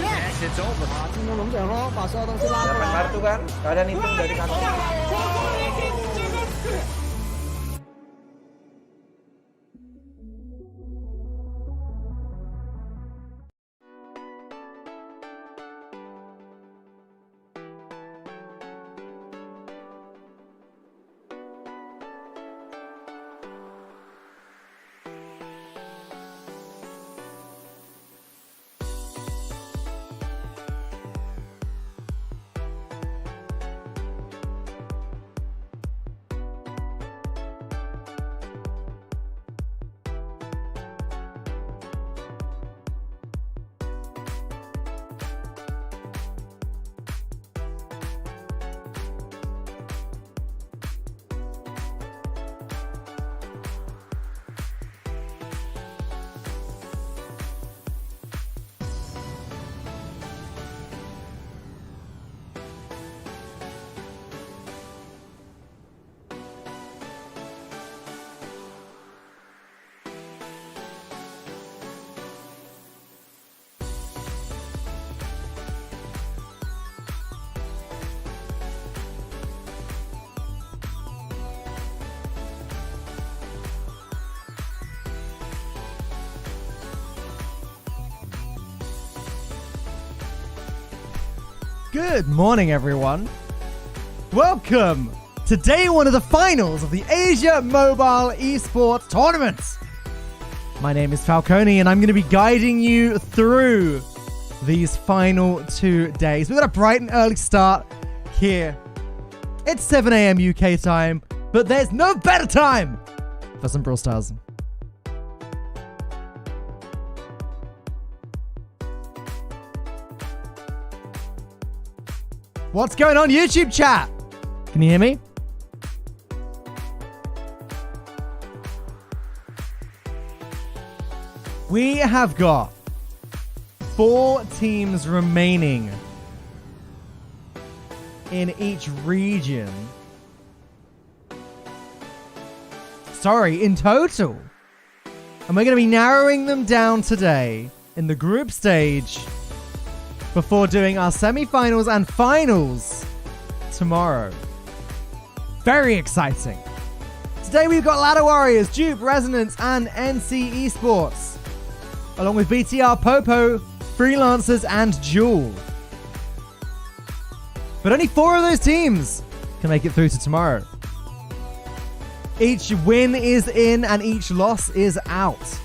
Yes, it's over. 进攻龙卷风把所有东西拉过 Dapat 来。 kartu kan? Kalian hitung dari kartu. Good morning, everyone. Welcome to day one of the finals of the Asia Mobile Esports Tournament. My name is Falcone, and I'm going to be guiding you through these final 2 days. We've got a bright and early start here. It's 7 a.m. UK time, but there's no better time for some Brawl Stars. What's going on, YouTube chat? Can you hear me? We have got 4 teams remaining in each region. Sorry, in total. And we're going to be narrowing them down today in the group stage before doing our semi-finals and finals tomorrow. Very exciting. Today we've got Ladder Warriors, Dupe, Resonance, and NC Esports, along with BTR, Popo, Freelancers, and Jewel. But only 4 of those teams can make it through to tomorrow. Each win is in and each loss is out.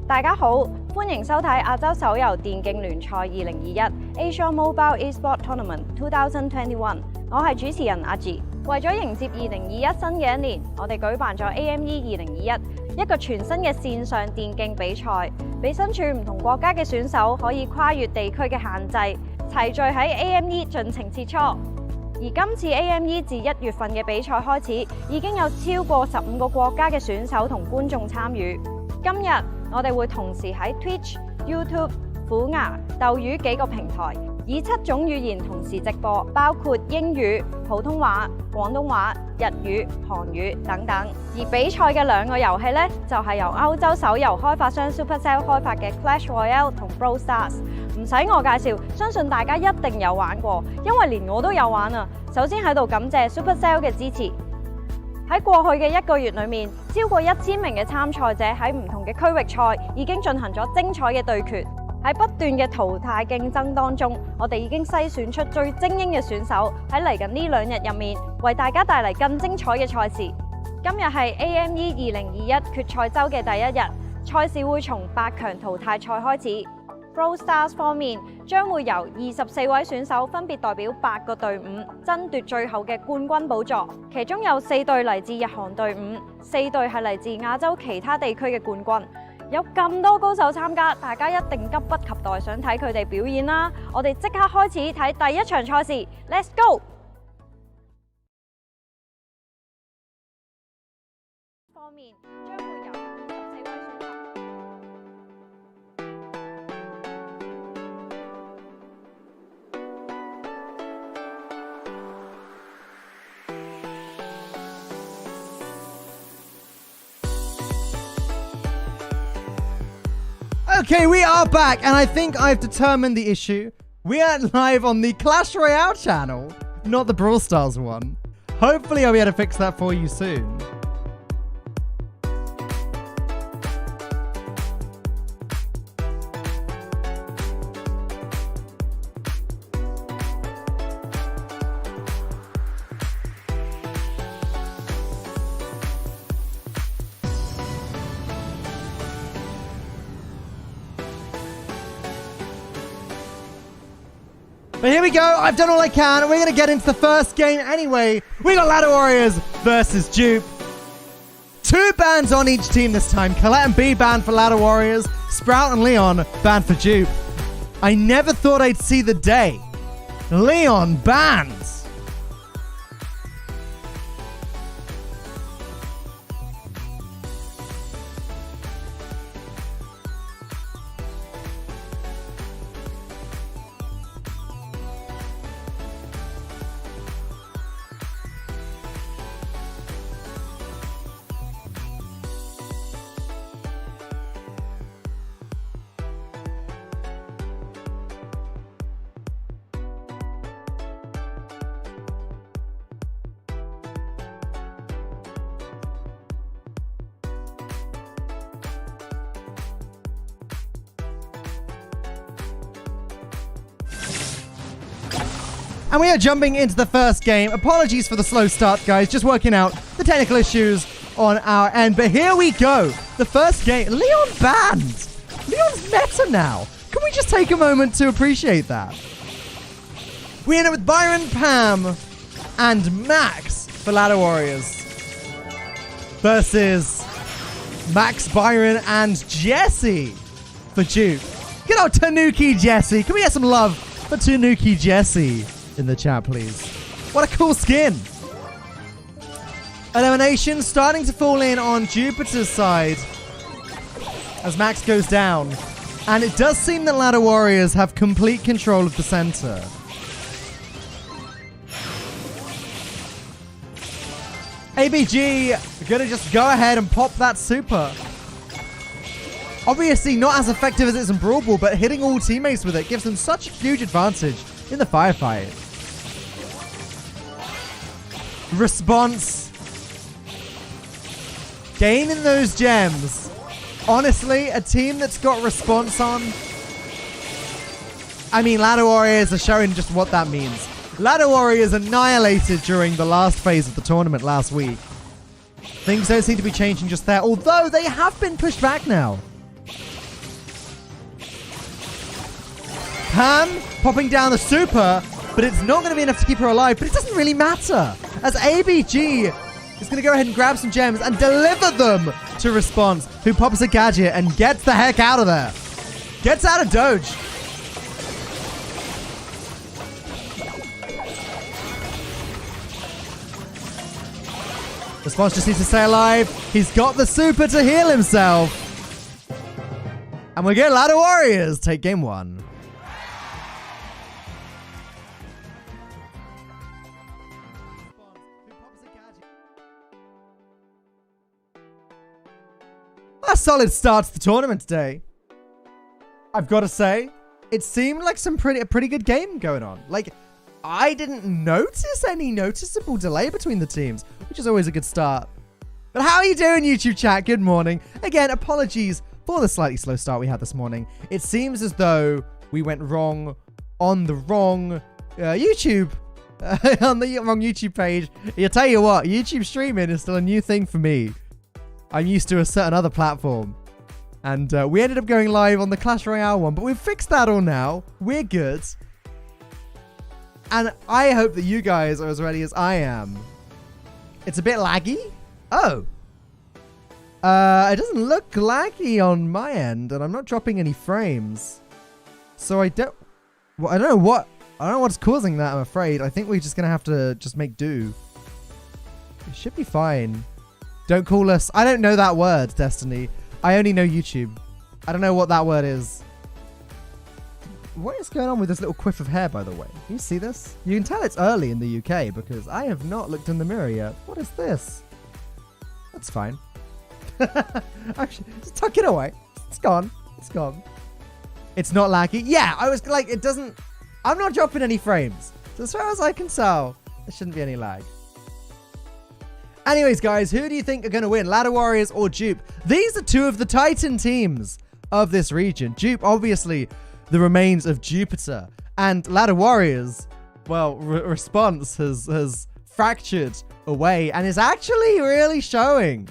大家好，歡迎收睇亞洲手遊電競聯賽2021 Asia Mobile Esports Tournament 2021。我係主持人阿 G。為咗迎接2021新嘅一年，我哋舉辦咗 AME 2021，一個全新嘅線上電競比賽，俾身處唔同國家嘅選手可以跨越地區嘅限制，齊聚喺 AME 盡情切磋。而今次 AME 自1月份嘅比賽開始，已經有超過15個國家嘅選手同觀眾參與。今日我哋會同時喺 Twitch、YouTube、虎牙、鬥魚幾個平台以7種語言同時直播，包括英語、普通話、廣東話、日語、韓語等等。而比賽嘅2個遊戲呢，就係由歐洲手遊開發商 Supercell 開發嘅 Clash Royale 同 Brawl Stars。唔使我介紹，相信大家一定有玩過，因為連我都有玩啊！首先喺度感謝 Supercell 嘅支持。喺過去嘅1個月裏面，超過1000名嘅參賽者喺唔同嘅區域賽已經進行咗精彩嘅對決。喺不斷嘅淘汰競爭當中，我哋已經篩選出最精英嘅選手，喺嚟緊呢2日入面，為大家帶嚟更精彩嘅賽事。今日係 AME 2021決賽周嘅第1日，賽事會從8強淘汰賽開始。Brawl Stars 方面將會由24位選手分別代表8個隊伍爭奪最後嘅冠軍寶座，其中有4隊嚟自日韓隊伍，4隊係嚟自亞洲其他地區嘅冠軍。有咁多高手參加，大家一定急不及待想睇佢哋表演啦！我哋即刻開始睇第1場賽事 ，Let's go！ 方面將會由24位選手。Okay, we are back, and I think I've determined the issue. We are live on the Clash Royale channel, not the Brawl Stars one. Hopefully I'll be able to fix that for you soon. But here we go. I've done all I can. We're going to get into the first game anyway. We got Ladder Warriors versus Dupe. 2 bans on each team this time. Colette and B banned for Ladder Warriors. Sprout and Leon banned for Dupe. I never thought I'd see the day. Leon banned. And we are jumping into the first game. Apologies for the slow start, guys. Just working out the technical issues on our end. But here we go. The first game. Leon banned. Leon's meta now. Can we just take a moment to appreciate that? We end up with Byron, Pam, and Max for Ladder Warriors. Versus Max, Byron, and Jesse for Duke. Good old Tanuki Jesse. Can we get some love for Tanuki Jesse in the chat, please? What a cool skin. Elimination starting to fall in on Jupiter's side as Max goes down. And it does seem that Ladder Warriors have complete control of the center. ABG are going to just go ahead and pop that super. Obviously not as effective as it is in Brawl Ball, but hitting all teammates with it gives them such a huge advantage in the firefight. Response. Gaining those gems. Honestly, a team that's got response on. I mean, Ladder Warriors are showing just what that means. Ladder Warriors annihilated during the last phase of the tournament last week. Things don't seem to be changing just there, although they have been pushed back now. Pam popping down the super, but it's not going to be enough to keep her alive, but it doesn't really matter, as ABG is going to go ahead and grab some gems and deliver them to Response, who pops a gadget and gets the heck out of there. Gets out of Doge. Response just needs to stay alive. He's got the super to heal himself. And we get Ladder Warriors take game 1. A solid start to the tournament today. I've got to say, it seemed like a pretty good game going on. Like, I didn't notice any noticeable delay between the teams, which is always a good start. But how are you doing, YouTube chat? Good morning. Again, apologies for the slightly slow start we had this morning. It seems as though we went wrong on the wrong YouTube, on the wrong YouTube page. I'll tell you what, YouTube streaming is still a new thing for me. I'm used to a certain other platform. And we ended up going live on the Clash Royale one, but we've fixed that all now. We're good. And I hope that you guys are as ready as I am. It's a bit laggy. Oh. It doesn't look laggy on my end, and I'm not dropping any frames. So I don't know what's causing that, I'm afraid. I think we're just gonna have to just make do. It should be fine. Don't call us. I don't know that word, Destiny. I only know YouTube. I don't know what that word is. What is going on with this little quiff of hair, by the way? Can you see this? You can tell it's early in the UK because I have not looked in the mirror yet. What is this? That's fine. Actually, just tuck it away. It's gone. It's gone. It's not laggy. Yeah, I was like, it doesn't... I'm not dropping any frames. So as far as I can tell, there shouldn't be any lag. Anyways, guys, who do you think are going to win? Ladder Warriors or Dupe? These are two of the Titan teams of this region. Dupe, obviously, the remains of Jupiter. And Ladder Warriors, well, Response has fractured away and is actually really showing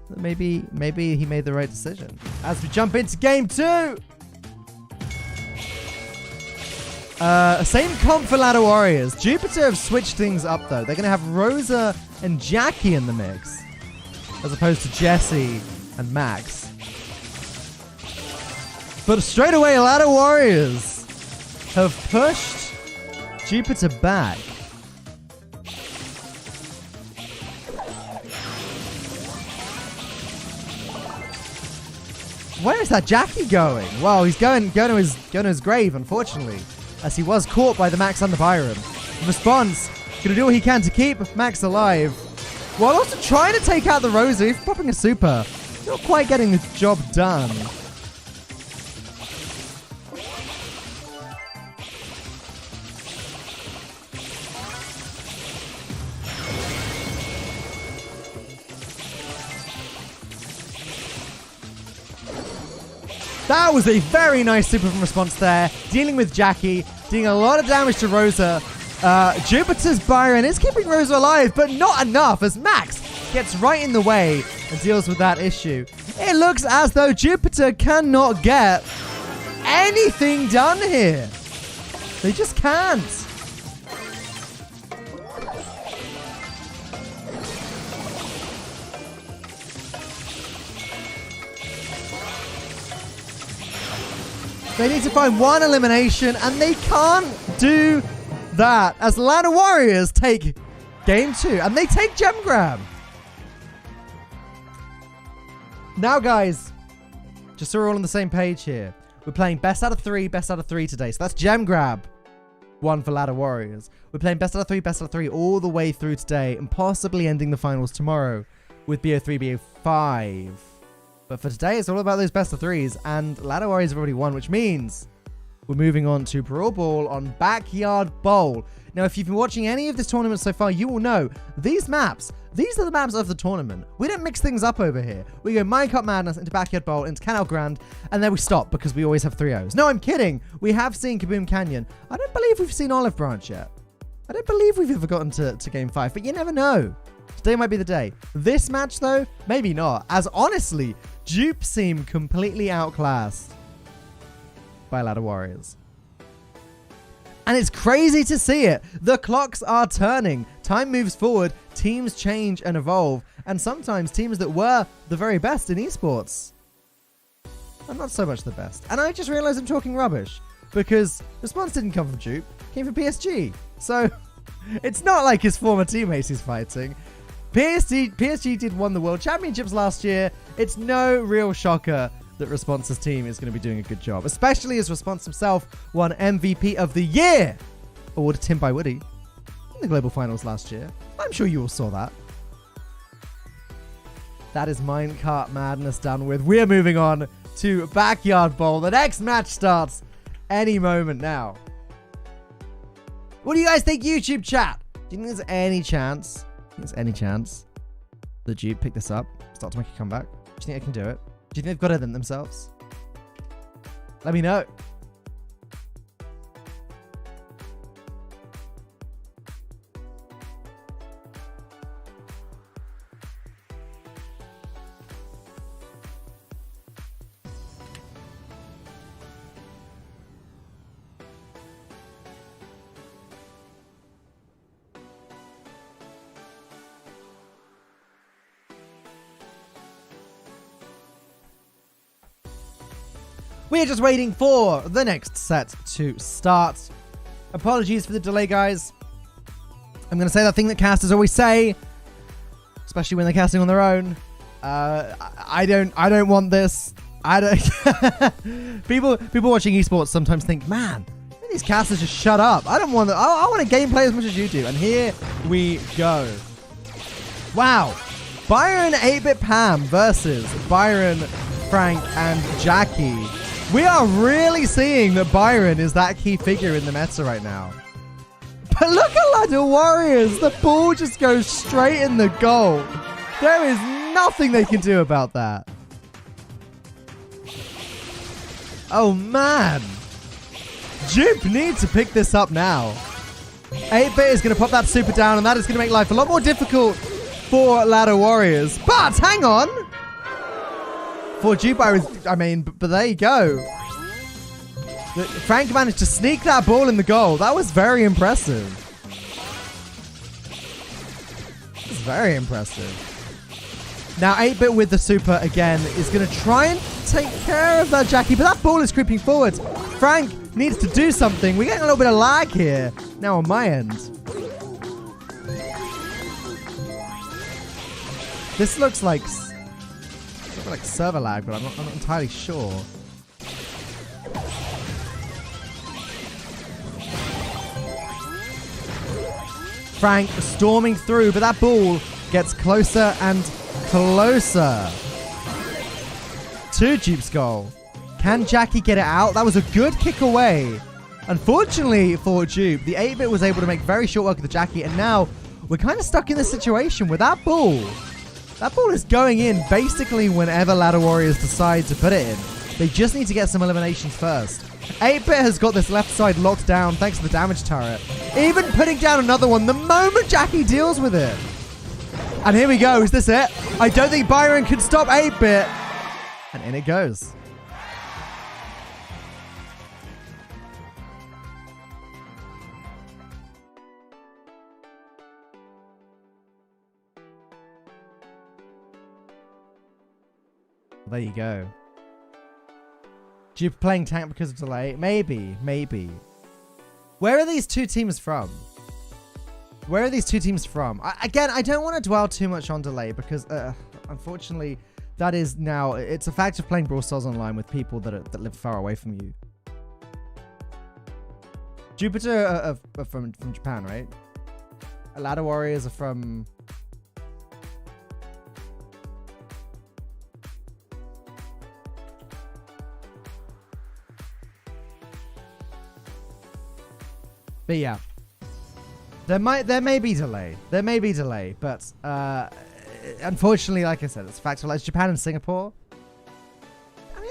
that maybe he made the right decision. As we jump into game 2. Same comp for Ladder Warriors. Jupiter have switched things up, though. They're going to have Rosa and Jackie in the mix, as opposed to Jesse and Max. But straight away, Ladder Warriors have pushed Jupiter back. Where is that Jackie going? Well, he's going to his grave, unfortunately, as he was caught by the Max and the Byron. Response, gonna do what he can to keep Max alive, while also trying to take out the Rosa. He's popping a super. Not quite getting the job done. That was a very nice super from Response there. Dealing with Jackie. Doing a lot of damage to Rosa. Jupiter's Byron is keeping Rosa alive, but not enough as Max gets right in the way and deals with that issue. It looks as though Jupiter cannot get anything done here. They just can't. They need to find one elimination, and they can't do that as Ladder Warriors take game 2, and they take Gem Grab. Now, guys, just so we're all on the same page here, we're playing best out of 3 today. So that's Gem Grab 1 for Ladder Warriors. We're playing best out of 3 all the way through today, and possibly ending the finals tomorrow with BO3, BO5. But for today, it's all about those best of 3s, and Ladder Warriors have already won, which means we're moving on to Brawl Ball on Backyard Bowl. Now, if you've been watching any of this tournament so far, you will know these maps, these are the maps of the tournament. We don't mix things up over here. We go Minecart Madness into Backyard Bowl, into Canal Grand, and then we stop because we always have 3-0s. No, I'm kidding. We have seen Kaboom Canyon. I don't believe we've seen Olive Branch yet. I don't believe we've ever gotten to Game 5, but you never know. Today might be the day. This match, though, maybe not, as honestly, Dupe seem completely outclassed by Ladder Warriors. And it's crazy to see it. The clocks are turning. Time moves forward. Teams change and evolve. And sometimes teams that were the very best in esports are not so much the best. And I just realized I'm talking rubbish because Response didn't come from Dupe. It came from PSG. So it's not like his former teammates he's fighting. PSG did won the World Championships last year. It's no real shocker that Response's team is going to be doing a good job, especially as Response himself won MVP of the Year, awarded to him by Woody in the Global Finals last year. I'm sure you all saw that. That is Minecart Madness done with. We're moving on to Backyard Bowl. The next match starts any moment now. What do you guys think, YouTube chat? Do you think there's any chance? The Dupe pick this up, start to make a comeback? Do you think they can do it? Do you think they've got it in themselves? Let me know. We're just waiting for the next set to start. Apologies for the delay, guys. I'm going to say that thing that casters always say, especially when they're casting on their own. I don't want this. I don't. people watching esports sometimes think, man, these casters just shut up. I don't want to. I want to gameplay as much as you do. And here we go. Wow. Byron 8-Bit Pam versus Byron, Frank, and Jackie. We are really seeing that Byron is that key figure in the meta right now. But look at Ladder Warriors. The ball just goes straight in the goal. There is nothing they can do about that. Oh, man. Jupe needs to pick this up now. 8-Bit is going to pop that super down, and that is going to make life a lot more difficult for Ladder Warriors. But hang on. For Jupe, but there you go. Frank managed to sneak that ball in the goal. That was very impressive. That's very impressive. Now, 8-Bit with the super again is going to try and take care of that Jackie, but that ball is creeping forward. Frank needs to do something. We're getting a little bit of lag here now on my end. This looks like server lag, but I'm not entirely sure. Frank storming through, but that ball gets closer and closer to Jupe's goal. Can Jackie get it out? That was a good kick away. Unfortunately for Jupe, the 8-Bit was able to make very short work of the Jackie, and now we're kind of stuck in this situation with that ball. That ball is going in basically whenever Ladder Warriors decide to put it in. They just need to get some eliminations first. 8-Bit has got this left side locked down thanks to the damage turret. Even putting down another one the moment Jackie deals with it. And here we go. Is this it? I don't think Byron can stop 8-Bit. And in it goes. There you go. Dupe playing tank because of delay? Maybe. Where are these two teams from? Again, I don't want to dwell too much on delay because, unfortunately, that is now... It's a fact of playing Brawl Stars online with people that live far away from you. Jupiter are from Japan, right? Ladder Warriors are from... But yeah, there may be delay. But unfortunately, like I said, it's factual. It's Japan and Singapore. I mean,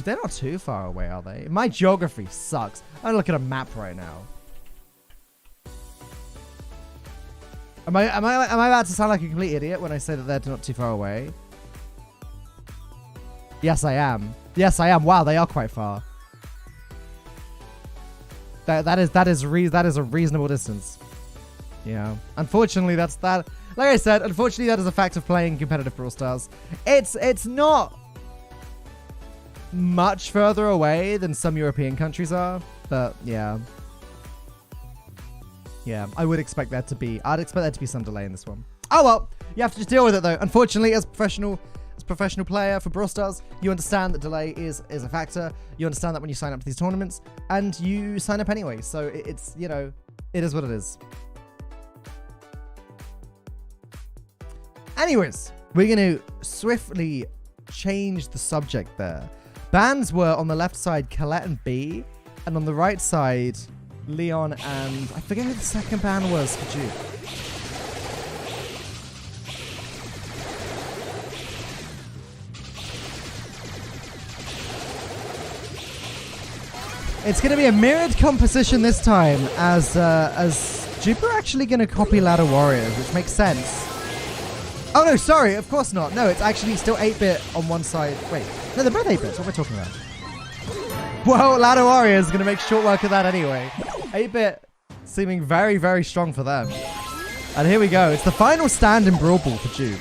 they're not too far away, are they? My geography sucks. I'm looking at a map right now. Am I about to sound like a complete idiot when I say that they're not too far away? Yes, I am. Wow, they are quite far. That is a reasonable distance. Yeah. Unfortunately, that's that. Like I said, unfortunately, that is a fact of playing competitive Brawl Stars. It's not much further away than some European countries are, but yeah. Yeah, I'd expect there to be some delay in this one. Oh well, you have to just deal with it though. Unfortunately, as a professional player for Brawl Stars, you understand that delay is a factor. You understand that when you sign up to these tournaments, and you sign up anyway. So it's, you know, it is what it is. Anyways, we're going to swiftly change the subject there. Bans were on the left side, Colette and B, and on the right side, Leon and I forget who the second ban was for Duke. It's going to be a mirrored composition this time, as Duke are actually going to copy Ladder Warriors, which makes sense. Oh no, sorry, of course not. No, it's actually still 8-bit on one side. Wait, no, they're both 8-bits. What am I talking about? Well, Ladder Warriors is going to make short work of that anyway. 8-bit seeming very, very strong for them. And here we go. It's the final stand in Brawl Ball for Duke.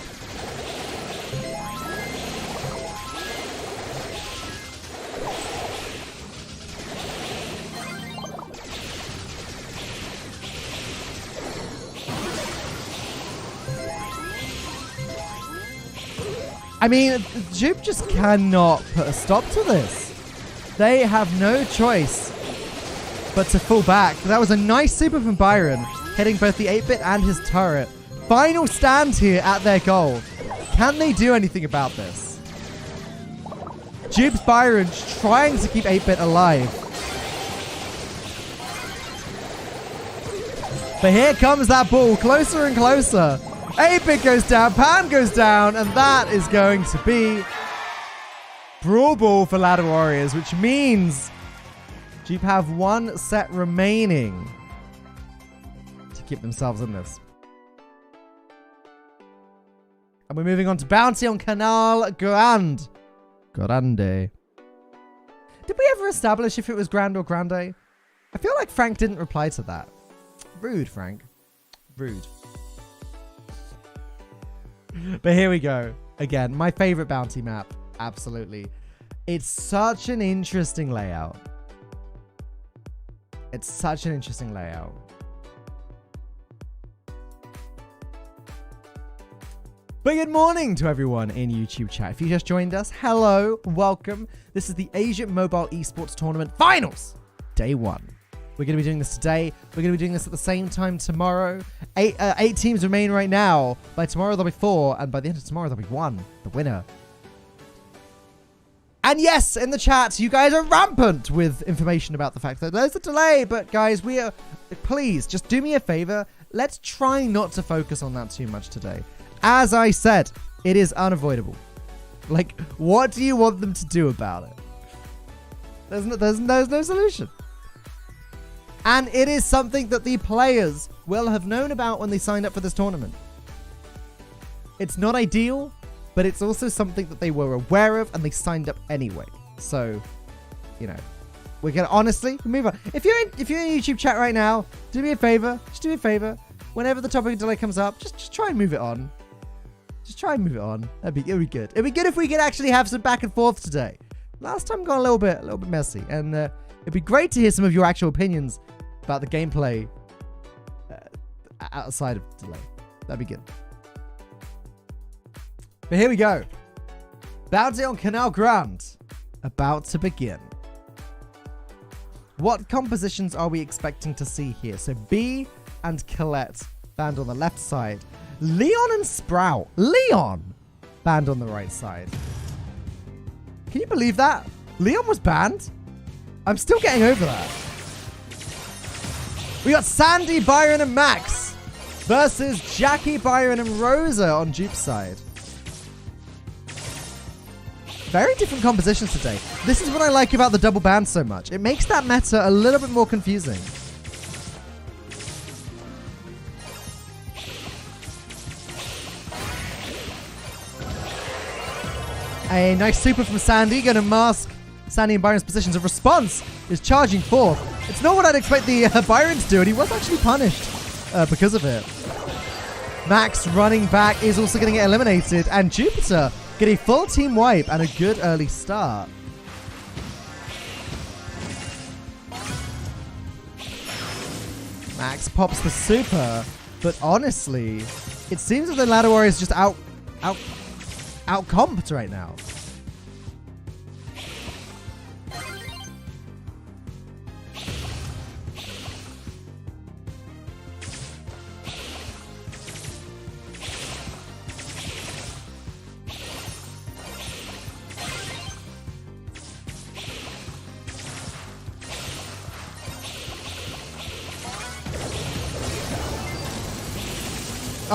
I mean, Duke just cannot put a stop to this. They have no choice but to fall back. That was a nice super from Byron, hitting both the 8-bit and his turret. Final stand here at their goal. Can they do anything about this? Duke's Byron trying to keep 8-bit alive. But here comes that ball, closer and closer. 8-bit goes down, Pan goes down, and that is going to be Brawl Ball for Ladder Warriors, which means Duke have one set remaining to keep themselves in this. And we're moving on to Bounty on Canal Grande. Did we ever establish if it was Grand or Grande? I feel like Frank didn't reply to that. Rude, Frank. Rude. But here we go. Again, my favorite bounty map. Absolutely. It's such an interesting layout. It's such an interesting layout. But good morning to everyone in YouTube chat. If you just joined us, hello, welcome. This is the Asian Mobile Esports Tournament Finals, Day 1. We're going to be doing this today. We're going to be doing this at the same time tomorrow. Eight teams remain right now. By tomorrow, there'll be 4. And by the end of tomorrow, there'll be 1. The winner. And yes, in the chat, you guys are rampant with information about the fact that there's a delay. But guys, please, just do me a favor. Let's try not to focus on that too much today. As I said, it is unavoidable. Like, what do you want them to do about it? There's no solution. And it is something that the players will have known about when they signed up for this tournament. It's not ideal, but it's also something that they were aware of and they signed up anyway. So, you know, we're going to honestly move on. If you're in YouTube chat right now, do me a favor. Just do me a favor. Whenever the topic of delay comes up, just try and move it on. Just try and move it on. It'd be good. It'd be good if we could actually have some back and forth today. Last time got a little bit messy, and it'd be great to hear some of your actual opinions about the gameplay outside of delay. That'd be good. But here we go. Bounty on Canal Grande about to begin. What compositions are we expecting to see here? So B and Colette banned on the left side. Leon and Sprout. Leon banned on the right side. Can you believe that? Leon was banned? I'm still getting over that. We got Sandy, Byron, and Max versus Jackie, Byron, and Rosa on Duke's side. Very different compositions today. This is what I like about the double ban so much. It makes that meta a little bit more confusing. A nice super from Sandy, going to mask Sandy and Byron's positions. A response is charging forth. It's not what I'd expect the Byron to do, and he was actually punished because of it. Max running back is also going to get eliminated, and Jupiter get a full team wipe and a good early start. Max pops the super, but honestly, it seems that the Ladder Warriors just out-comped right now.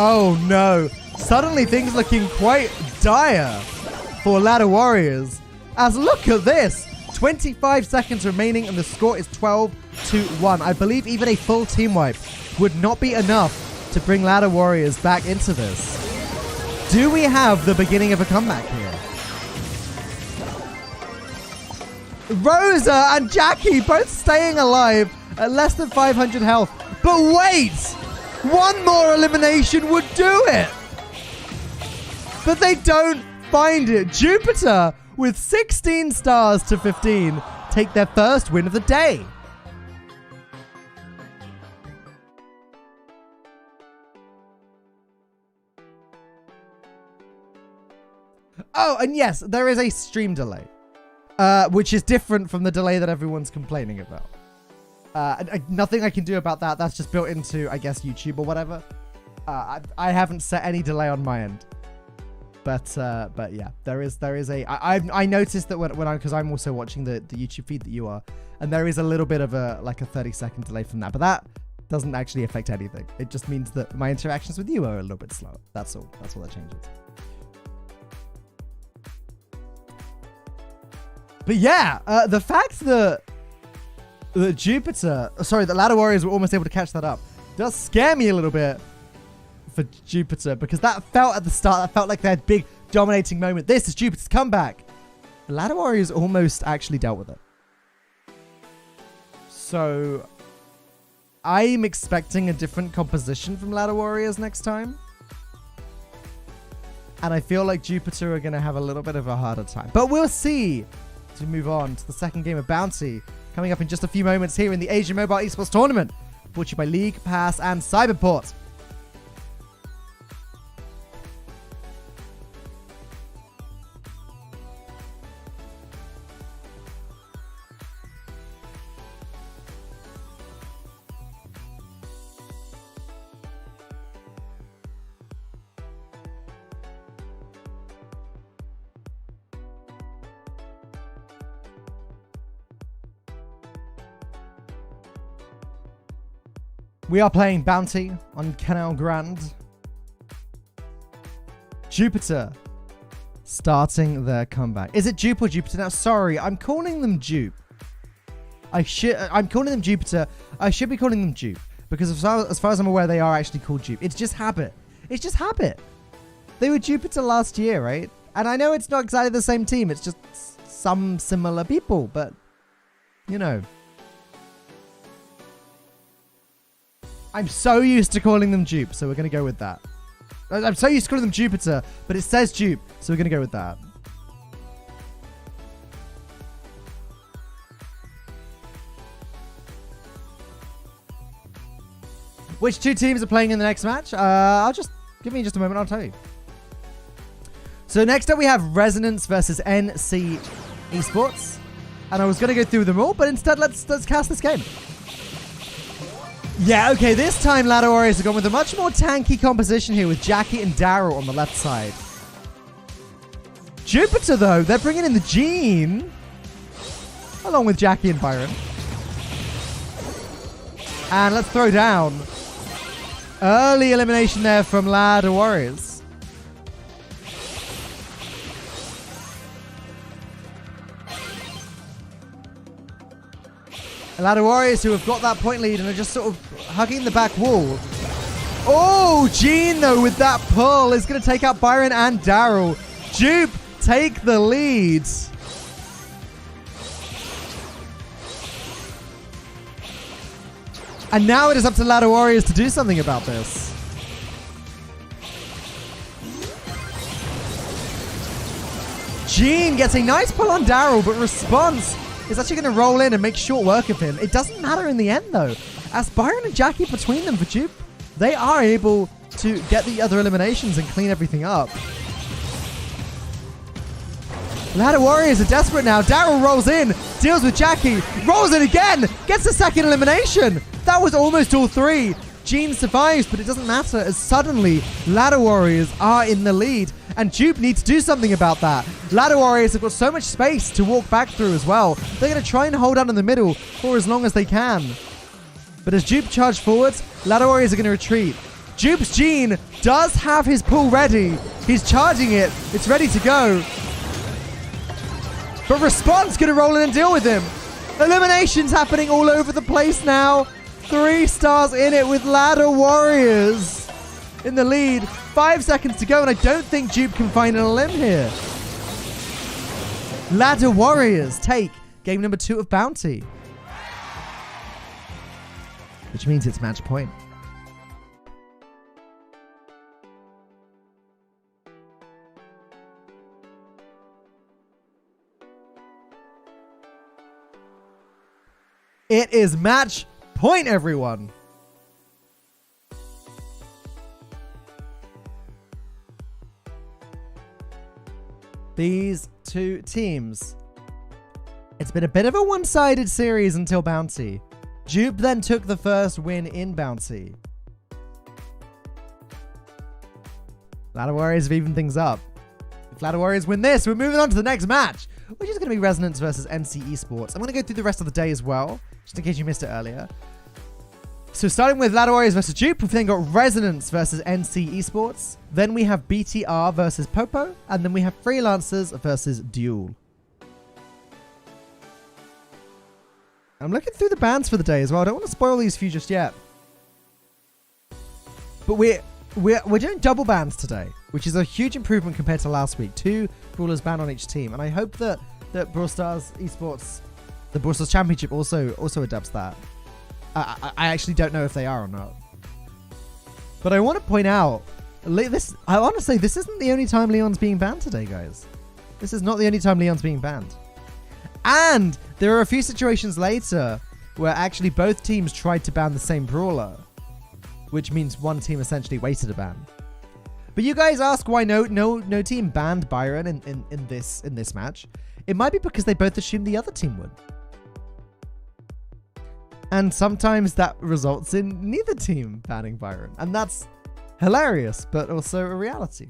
Oh no. Suddenly things looking quite dire for Ladder Warriors. As look at this. 25 seconds remaining and the score is 12-1. I believe even a full team wipe would not be enough to bring Ladder Warriors back into this. Do we have the beginning of a comeback here? Rosa and Jackie both staying alive at less than 500 health. But wait! One more elimination would do it! But they don't find it. Jupiter, with 16 stars to 15, take their first win of the day. Oh, and yes, there is a stream delay, which is different from the delay that everyone's complaining about. Nothing I can do about that. That's just built into, I guess, YouTube or whatever. I haven't set any delay on my end. But yeah, there is a. I noticed that because I'm also watching the YouTube feed that you are, and there is a little bit of a 30-second delay from that. But that doesn't actually affect anything. It just means that my interactions with you are a little bit slower. That's all. That's all that changes. But yeah, the fact that that Ladder Warriors were almost able to catch that up does scare me a little bit for Jupiter, because that felt at the start, that felt like their big dominating moment. This is Jupiter's comeback. The Ladder Warriors almost actually dealt with it. So I'm expecting a different composition from Ladder Warriors next time. And I feel like Jupiter are going to have a little bit of a harder time. But we'll see as we move on to the second game of Bounty, coming up in just a few moments here in the Asian Mobile Esports Tournament, brought to you by LeaguePass and Cyberport. We are playing Bounty on Canal Grand. Jupiter starting their comeback. Is it Jupe or Jupiter now? Sorry, I'm calling them Jupe. I'm calling them Jupiter. I should be calling them Jupe, because as far as I'm aware, they are actually called Jupe. It's just habit. It's just habit. They were Jupiter last year, right? And I know it's not exactly the same team. It's just some similar people, but you know. I'm so used to calling them Jupe, so we're going to go with that. I'm so used to calling them Jupiter, but it says Jupe, so we're going to go with that. Which two teams are playing in the next match? Give me just a moment, I'll tell you. So next up we have Resonance versus NC Esports. And I was going to go through them all, but instead let's cast this game. Yeah, okay, this time Ladder Warriors have gone with a much more tanky composition here with Jackie and Daryl on the left side. Jupiter, though, they're bringing in the Gene, along with Jackie and Byron. And let's throw down. Early elimination there from Ladder Warriors. Ladder Warriors who have got that point lead and are just sort of hugging the back wall. Oh, Gene, though, with that pull is going to take out Byron and Daryl. Jupe take the lead. And now it is up to Ladder Warriors to do something about this. Gene gets a nice pull on Daryl, but Response is actually going to roll in and make short work of him. It doesn't matter in the end, though, as Byron and Jackie between them for Jupe, they are able to get the other eliminations and clean everything up. Ladder Warriors are desperate now. Daryl rolls in, deals with Jackie, rolls in again, gets the second elimination. That was almost all three. Gene survives, but it doesn't matter, as suddenly Ladder Warriors are in the lead, and Jupe needs to do something about that. Ladder Warriors have got so much space to walk back through as well. They're going to try and hold on in the middle for as long as they can. But as Jupe charge forwards, Ladder Warriors are going to retreat. Jupe's Gene does have his pull ready. He's charging it. It's ready to go. But Response going to roll in and deal with him. Eliminations happening all over the place now. 3 stars in it with Ladder Warriors in the lead. 5 seconds to go, and I don't think Jupe can find an elim here. Ladder Warriors take game number 2 of Bounty. Which means it's match point. It is match point, everyone. These two teams. It's been a bit of a one-sided series until Bounty. Jupe then took the first win in Bounty. Ladder Warriors have evened things up. If Ladder Warriors win this, we're moving on to the next match, which is going to be Resonance versus NC Esports. I'm going to go through the rest of the day as well, just in case you missed it earlier. So starting with Ladder Warriors versus Jupe, we've then got Resonance versus NC Esports. Then we have BTR versus Popo. And then we have Freelancers versus Duel. I'm looking through the bans for the day as well. I don't want to spoil these for you just yet. But we're doing double bans today, which is a huge improvement compared to last week. 2 brawlers banned on each team. And I hope that Brawl Stars Esports, the Brawl Stars Championship also adapts that. I actually don't know if they are or not. But I want to point out, I want to say this isn't the only time Leon's being banned today, guys. This is not the only time Leon's being banned. And there are a few situations later where actually both teams tried to ban the same brawler, which means one team essentially waited a ban. But you guys ask why no team banned Byron in this match. It might be because they both assumed the other team would. And sometimes that results in neither team banning Byron. And that's hilarious, but also a reality.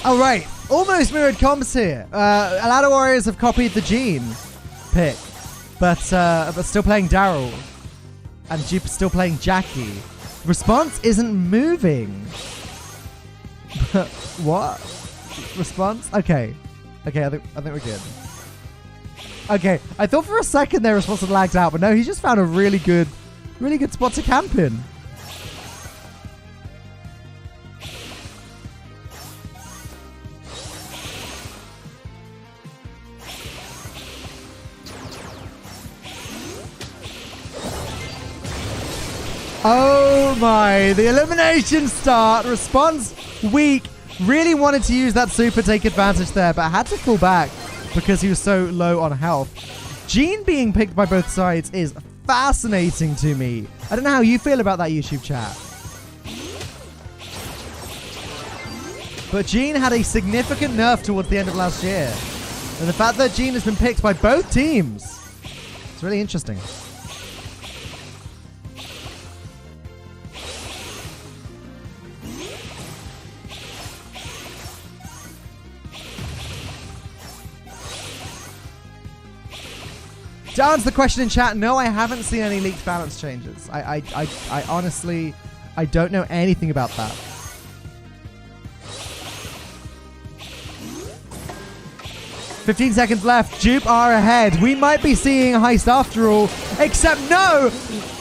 All right, almost mirrored comps here. Ladder Warriors have copied the Gene pick, but still playing Daryl, and Jupe is still playing Jackie. Response isn't moving. What? Response? Okay, I think we're good. Okay, I thought for a second their response had lagged out, but no, he just found a really good spot to camp in. Oh my, the elimination start. Response weak. Really wanted to use that super, take advantage there, but had to fall back because he was so low on health. Gene being picked by both sides is fascinating to me. I don't know how you feel about that, YouTube chat. But Gene had a significant nerf towards the end of last year. And the fact that Gene has been picked by both teams, it's really interesting. To answer the question in chat, no, I haven't seen any leaked balance changes. I honestly, I don't know anything about that. "15 seconds left. Jupe are ahead. We might be seeing a heist after all. Except no!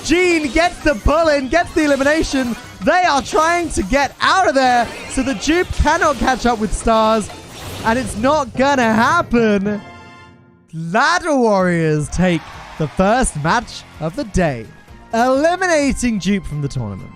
Gene gets the pull-in, gets the elimination. They are trying to get out of there so that Jupe cannot catch up with Stars. And it's not gonna happen. Ladder Warriors take the first match of the day, eliminating Jupe from the tournament.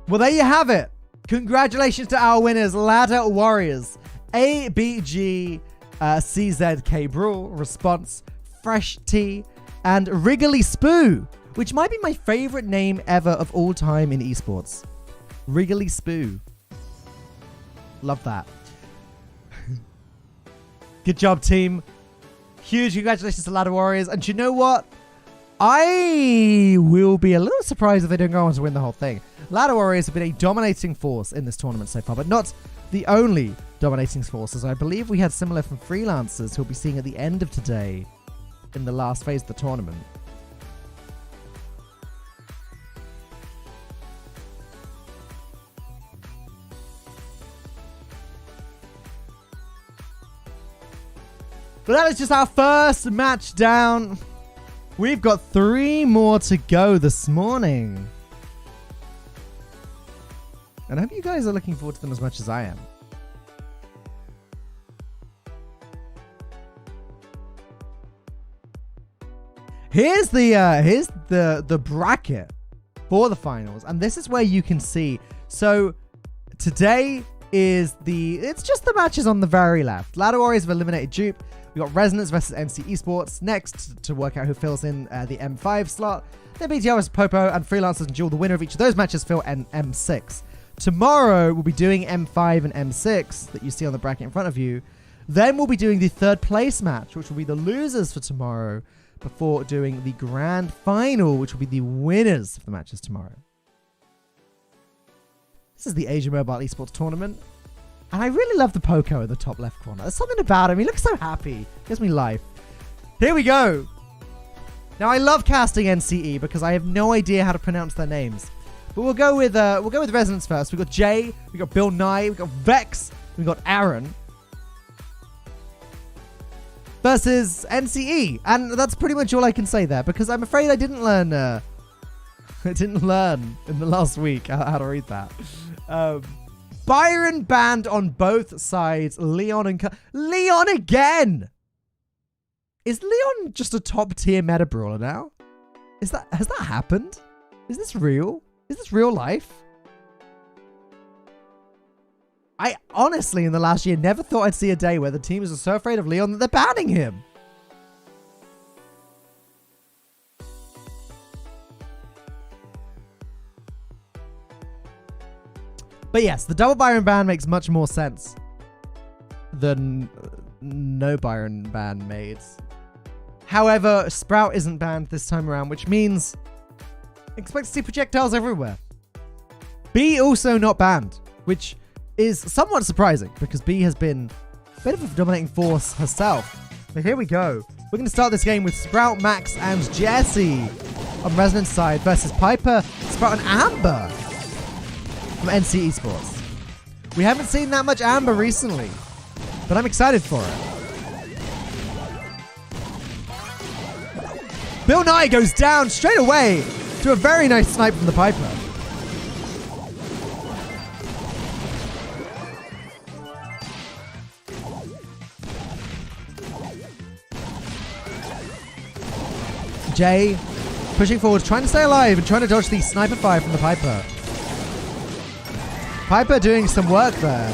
Well, there you have it. Congratulations to our winners, Ladder Warriors, ABG, CZK Brawl, Response, Fresh Tea, and Wriggly Spoo, which might be my favorite name ever of all time in esports. Wriggly Spoo. Love that. Good job, team. Huge congratulations to Ladder Warriors. And you know what? I will be a little surprised if they don't go on to win the whole thing. Ladder Warriors have been a dominating force in this tournament so far, but not the only dominating forces. I believe we had similar from Freelancers, who we'll be seeing at the end of today in the last phase of the tournament. But that is just our first match down. We've got 3 more to go this morning. And I hope you guys are looking forward to them as much as I am. Here's the bracket for the finals, and this is where you can see. So today is it's just the matches on the very left. Ladder Warriors have eliminated Dupe. We got Resonance versus NC Esports next to work out who fills in the M5 slot. Then BTR versus Popo and Freelancers and Duel. The winner of each of those matches fill M6. Tomorrow we'll be doing M5 and M6 that you see on the bracket in front of you. Then we'll be doing the third place match, which will be the losers for tomorrow, before doing the grand final, which will be the winners of the matches tomorrow. This is the Asia Mobile Esports Tournament. And I really love the Poco in the top left corner. There's something about him. He looks so happy. Gives me life. Here we go. Now, I love casting NCE because I have no idea how to pronounce their names. But we'll go with Resonance first. We've got Jay, we've got Bill Nye, we've got Vex, we've got Aaron versus NCE. And that's pretty much all I can say there, because I'm afraid I didn't learn I didn't learn in the last week how to read that. Byron banned on both sides. Leon and Leon again. Is Leon just a top tier meta brawler now? Has that happened? Is this real? Is this real life? I honestly, in the last year, never thought I'd see a day where the teams are so afraid of Leon that they're banning him. But yes, the double Byron ban makes much more sense than no Byron ban made. However, Sprout isn't banned this time around, which means expect to see projectiles everywhere. B also not banned, which is somewhat surprising because B has been a bit of a dominating force herself. But here we go. We're going to start this game with Sprout, Max, and Jesse on Resonance side versus Piper, Sprout, and Amber from NC Esports. We haven't seen that much Amber recently, but I'm excited for it. Bill Nye goes down straight away to a very nice snipe from the Piper. Jay pushing forward, trying to stay alive and trying to dodge the sniper fire from the Piper. Piper doing some work there.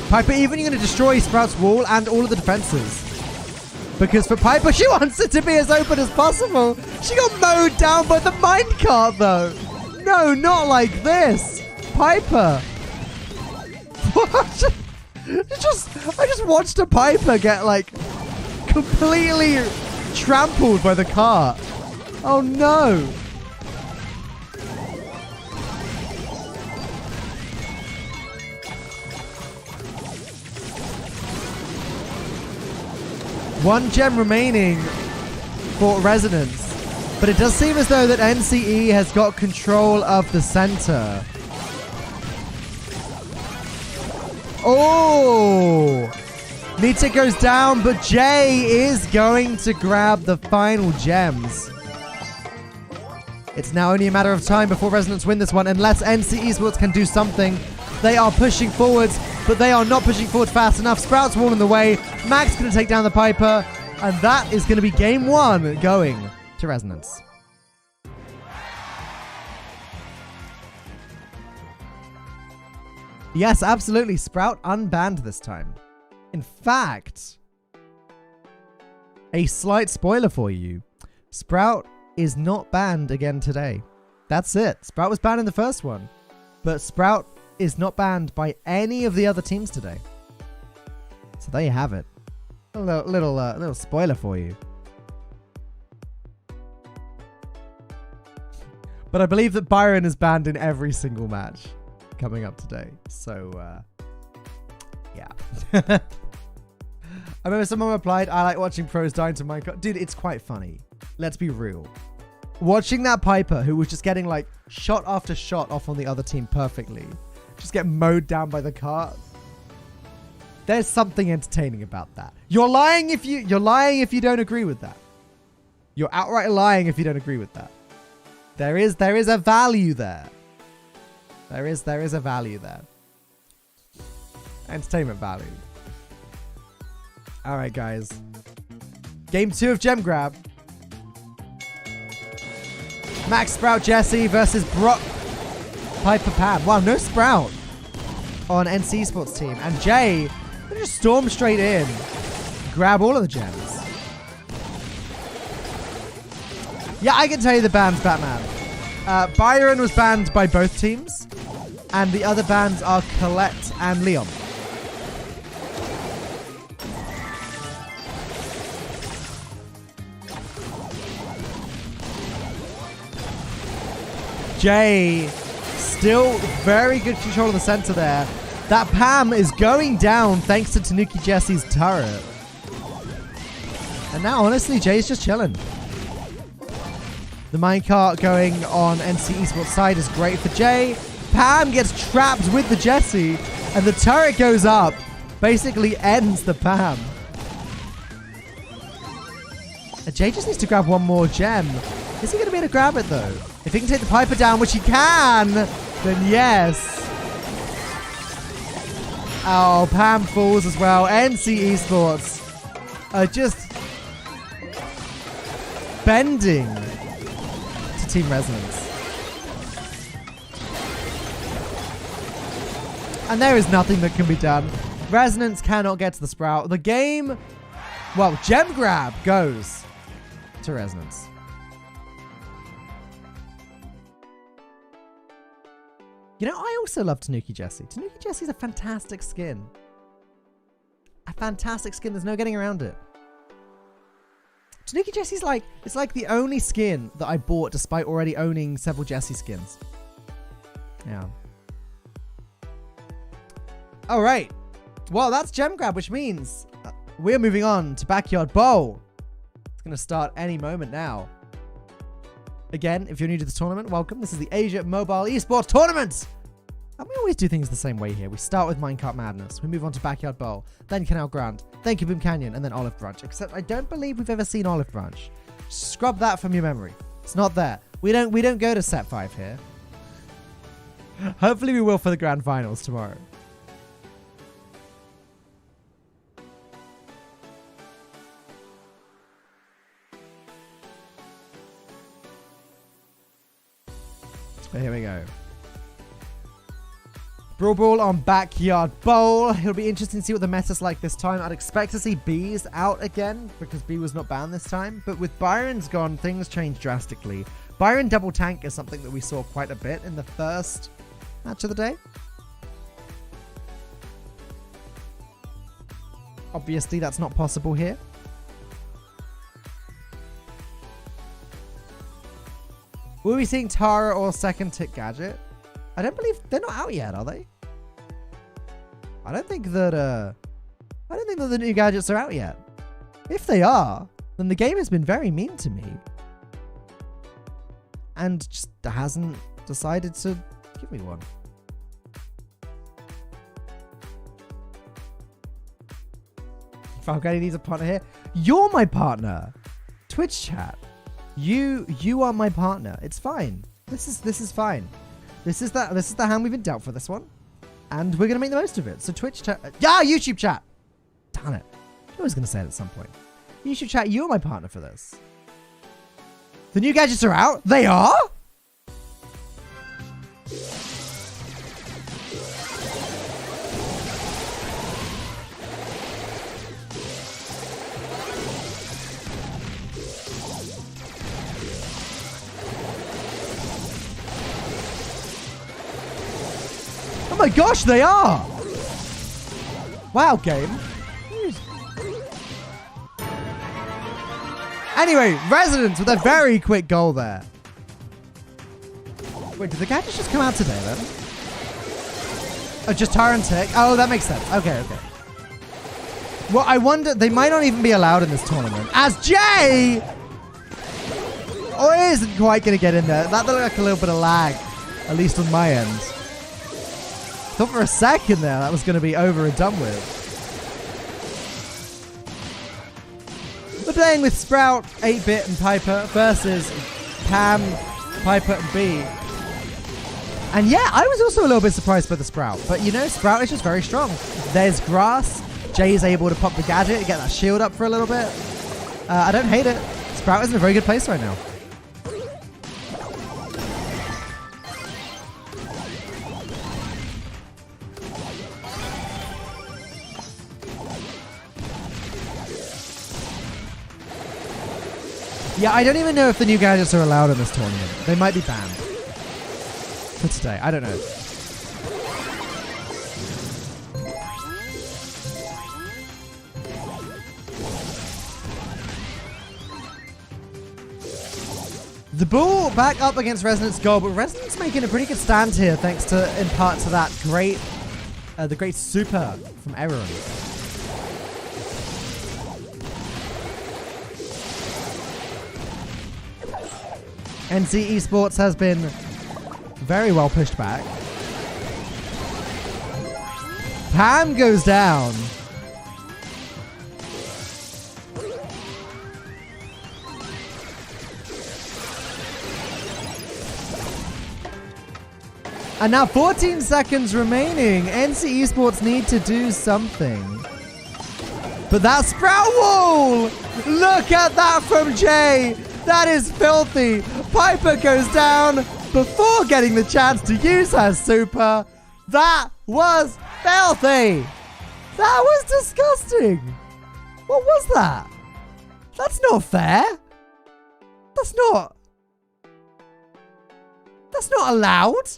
Piper even going to destroy Sprout's wall and all of the defenses. Because for Piper, she wants it to be as open as possible. She got mowed down by the minecart though. No, not like this. Piper. What? I just watched a Piper get like completely trampled by the cart. Oh no. One gem remaining for Resonance. But it does seem as though that NCE has got control of the center. Oh! Nita goes down, but Jay is going to grab the final gems. It's now only a matter of time before Resonance win this one, unless NC Esports can do something. They are pushing forwards, but they are not pushing forward fast enough. Sprout's wall in the way. Max going to take down the Piper, and that is going to be game one going to Resonance. Yes, absolutely. Sprout unbanned this time. In fact, a slight spoiler for you. Sprout is not banned again today. That's it. Sprout was banned in the first one. But Sprout is not banned by any of the other teams today. So there you have it. A little spoiler for you. But I believe that Byron is banned in every single match coming up today. So, yeah. I remember someone replied, I like watching pros die into Minecraft. Dude, it's quite funny. Let's be real. Watching that Piper, who was just getting like shot after shot off on the other team perfectly, just get mowed down by the cart. There's something entertaining about that. You're lying if you don't agree with that. You're outright lying if you don't agree with that. There is a value there. There is a value there. Entertainment value. All right, guys. Game 2 of Gem Grab. Max, Sprout, Jesse versus Brock, Piper, Pam. Wow, no Sprout on NC Esports team. And Jay, they just storm straight in. Grab all of the gems. Yeah, I can tell you the bans, Batman. Byron was banned by both teams. And the other bans are Colette and Leon. Jay, still very good control of the center there. That Pam is going down thanks to Tanuki Jesse's turret. And now, honestly, Jay's just chilling. The minecart going on NC Esports side is great for Jay. Pam gets trapped with the Jesse, and the turret goes up. Basically ends the Pam. And Jay just needs to grab one more gem. Is he going to be able to grab it, though? If he can take the Piper down, which he can, then yes. Oh, Pam falls as well. NC Esports are just bending to Team Resonance. And there is nothing that can be done. Resonance cannot get to the Sprout. The game, well, Gem Grab goes to Resonance. You know, I also love Tanuki Jesse. Tanuki Jesse's a fantastic skin. A fantastic skin. There's no getting around it. Tanuki Jesse's like, it's like the only skin that I bought despite already owning several Jesse skins. Yeah. All right. Well, that's Gem Grab, which means we're moving on to Backyard Bowl. It's going to start any moment now. Again, if you're new to this tournament, welcome. This is the Asia Mobile Esports Tournament. And we always do things the same way here. We start with Minecart Madness. We move on to Backyard Bowl, then Canal Grande, then Kaboom Canyon, and then Olive Branch. Except I don't believe we've ever seen Olive Branch. Scrub that from your memory. It's not there. We don't go to set 5 here. Hopefully we will for the grand finals tomorrow. But here we go. Brawl on Backyard Bowl. It'll be interesting to see what the meta's like this time. I'd expect to see Bees out again because B was not banned this time. But with Byron's gone, things change drastically. Byron double tank is something that we saw quite a bit in the first match of the day. Obviously, that's not possible here. Will we be seeing Tara or second tick gadget? I don't believe they're not out yet, are they? I don't think that the new gadgets are out yet. If they are, then the game has been very mean to me. And just hasn't decided to give me one. Falcone needs a partner here. You're my partner. Twitch chat. You are my partner. It's fine. This is fine. This is the hand we've been dealt for this one. And we're gonna make the most of it. So Twitch chat. Yeah, YouTube chat. Darn it. I was gonna say it at some point. YouTube chat, you're my partner for this. The new gadgets are out? They are? my gosh, they are! Wow, game. Anyway, Resonance with a very quick goal there. Wait, did the gadgets just come out today then? Oh, just Tar and Tick? Oh, that makes sense. Okay. Well, I wonder, they might not even be allowed in this tournament. As Jay! Oh, it isn't quite going to get in there. That looked like a little bit of lag, at least on my end. Thought for a second there that was going to be over and done with. We're playing with Sprout, 8-Bit, and Piper versus Pam, Piper, and B. And yeah, I was also a little bit surprised by the Sprout. But you know, Sprout is just very strong. There's grass. Jay is able to pop the gadget and get that shield up for a little bit. I don't hate it. Sprout is in a very good place right now. Yeah, I don't even know if the new gadgets are allowed in this tournament. They might be banned. For today, I don't know. The Bull back up against Resonance goal, but Resonance making a pretty good stand here thanks to, in part to that great, the great super from Aaron. NC Esports has been very well pushed back. Pam goes down. And now 14 seconds remaining. NC Esports need to do something. But that Sprout wall! Look at that from Jay! That is filthy. Piper goes down before getting the chance to use her super. That was filthy. That was disgusting. What was that? That's not fair. That's not allowed.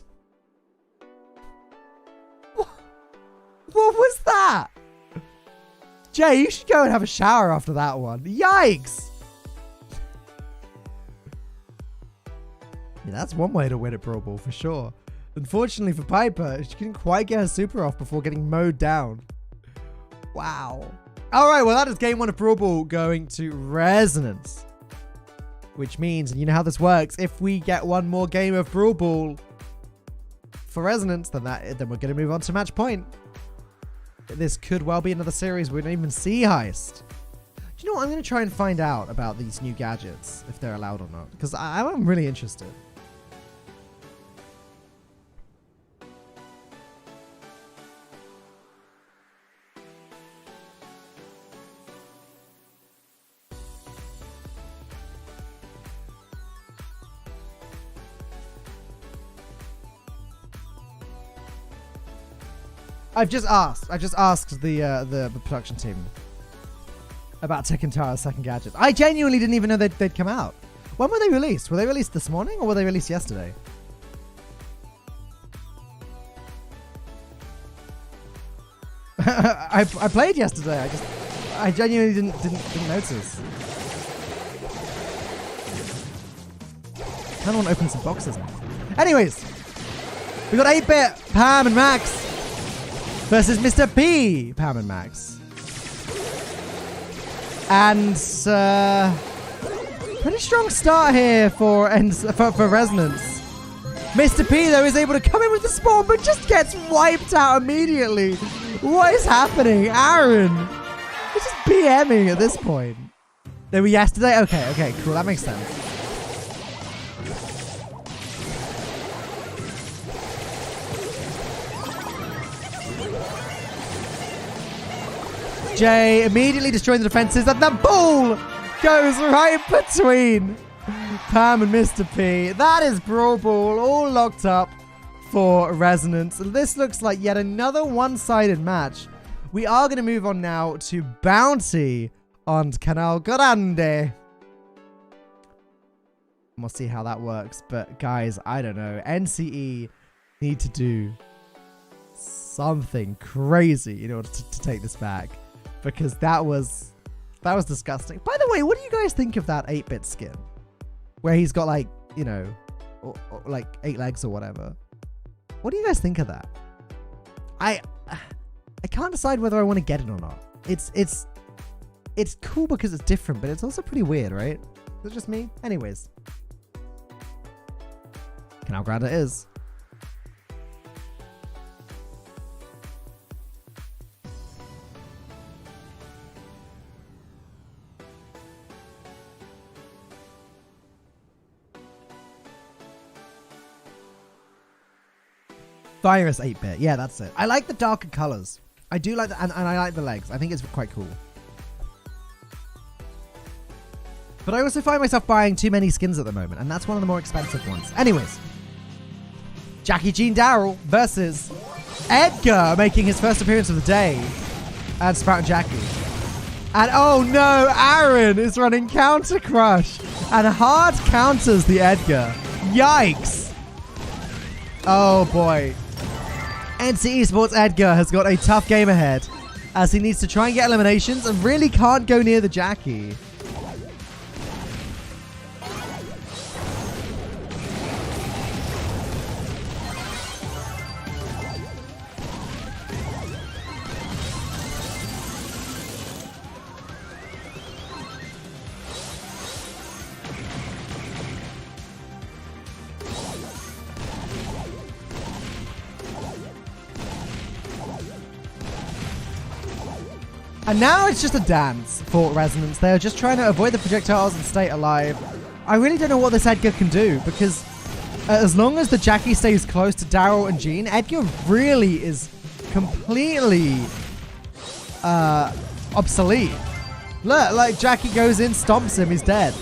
What was that? Jay, you should go and have a shower after that one. Yikes. Yeah, that's one way to win at Brawl Ball for sure. Unfortunately for Piper, she couldn't quite get her super off before getting mowed down. Wow. Alright, well that is game 1 of Brawl Ball going to Resonance. Which means, and you know how this works, if we get one more game of Brawl Ball for Resonance, then we're going to move on to match point. This could well be another series we don't even see Heist. Do you know what? I'm going to try and find out about these new gadgets, if they're allowed or not. Because I'm really interested. I've just asked the production team about Tekken Tara's second gadget. I genuinely didn't even know they'd come out. When were they released? Were they released this morning or were they released yesterday? I played yesterday. I genuinely didn't notice. Kind of want to open some boxes now. Anyways, we got 8-Bit, Pam and Max versus Mr. P, Pam and Max. And pretty strong start here for Resonance. Mr. P though is able to come in with the spawn, but just gets wiped out immediately. What is happening, Aaron? He's just BMing at this point. They were yesterday. Okay, cool. That makes sense. Jay immediately destroying the defenses, and the ball goes right between Pam and Mr. P. That is Brawl Ball, all locked up for Resonance. This looks like yet another one-sided match. We are going to move on now to Bounty on Canal Grande. And we'll see how that works. But guys, I don't know. NCE need to do something crazy in order to take this back, because that was disgusting. By the way, what do you guys think of that 8-bit skin, where he's got like, you know, or like 8 legs or whatever? What do you guys think of that? I can't decide whether I want to get it or not. It's cool because it's different, but it's also pretty weird, right? Is it just me? Anyways. How grand it is. Virus 8-bit. Yeah, that's it. I like the darker colors. I do like that, and I like the legs. I think it's quite cool. But I also find myself buying too many skins at the moment, and that's one of the more expensive ones. Anyways. Jackie Jean Darrell versus Edgar, making his first appearance of the day. And Sprout and Jackie. And oh no, Aaron is running Counter Crush. And hard counters the Edgar. Yikes. Oh boy. NC Esports Edgar has got a tough game ahead, as he needs to try and get eliminations and really can't go near the Jackie. And now it's just a dance for Resonance. They're just trying to avoid the projectiles and stay alive. I really don't know what this Edgar can do, because as long as the Jackie stays close to Darrell and Jean, Edgar really is completely obsolete. Look, like Jackie goes in, stomps him, he's dead.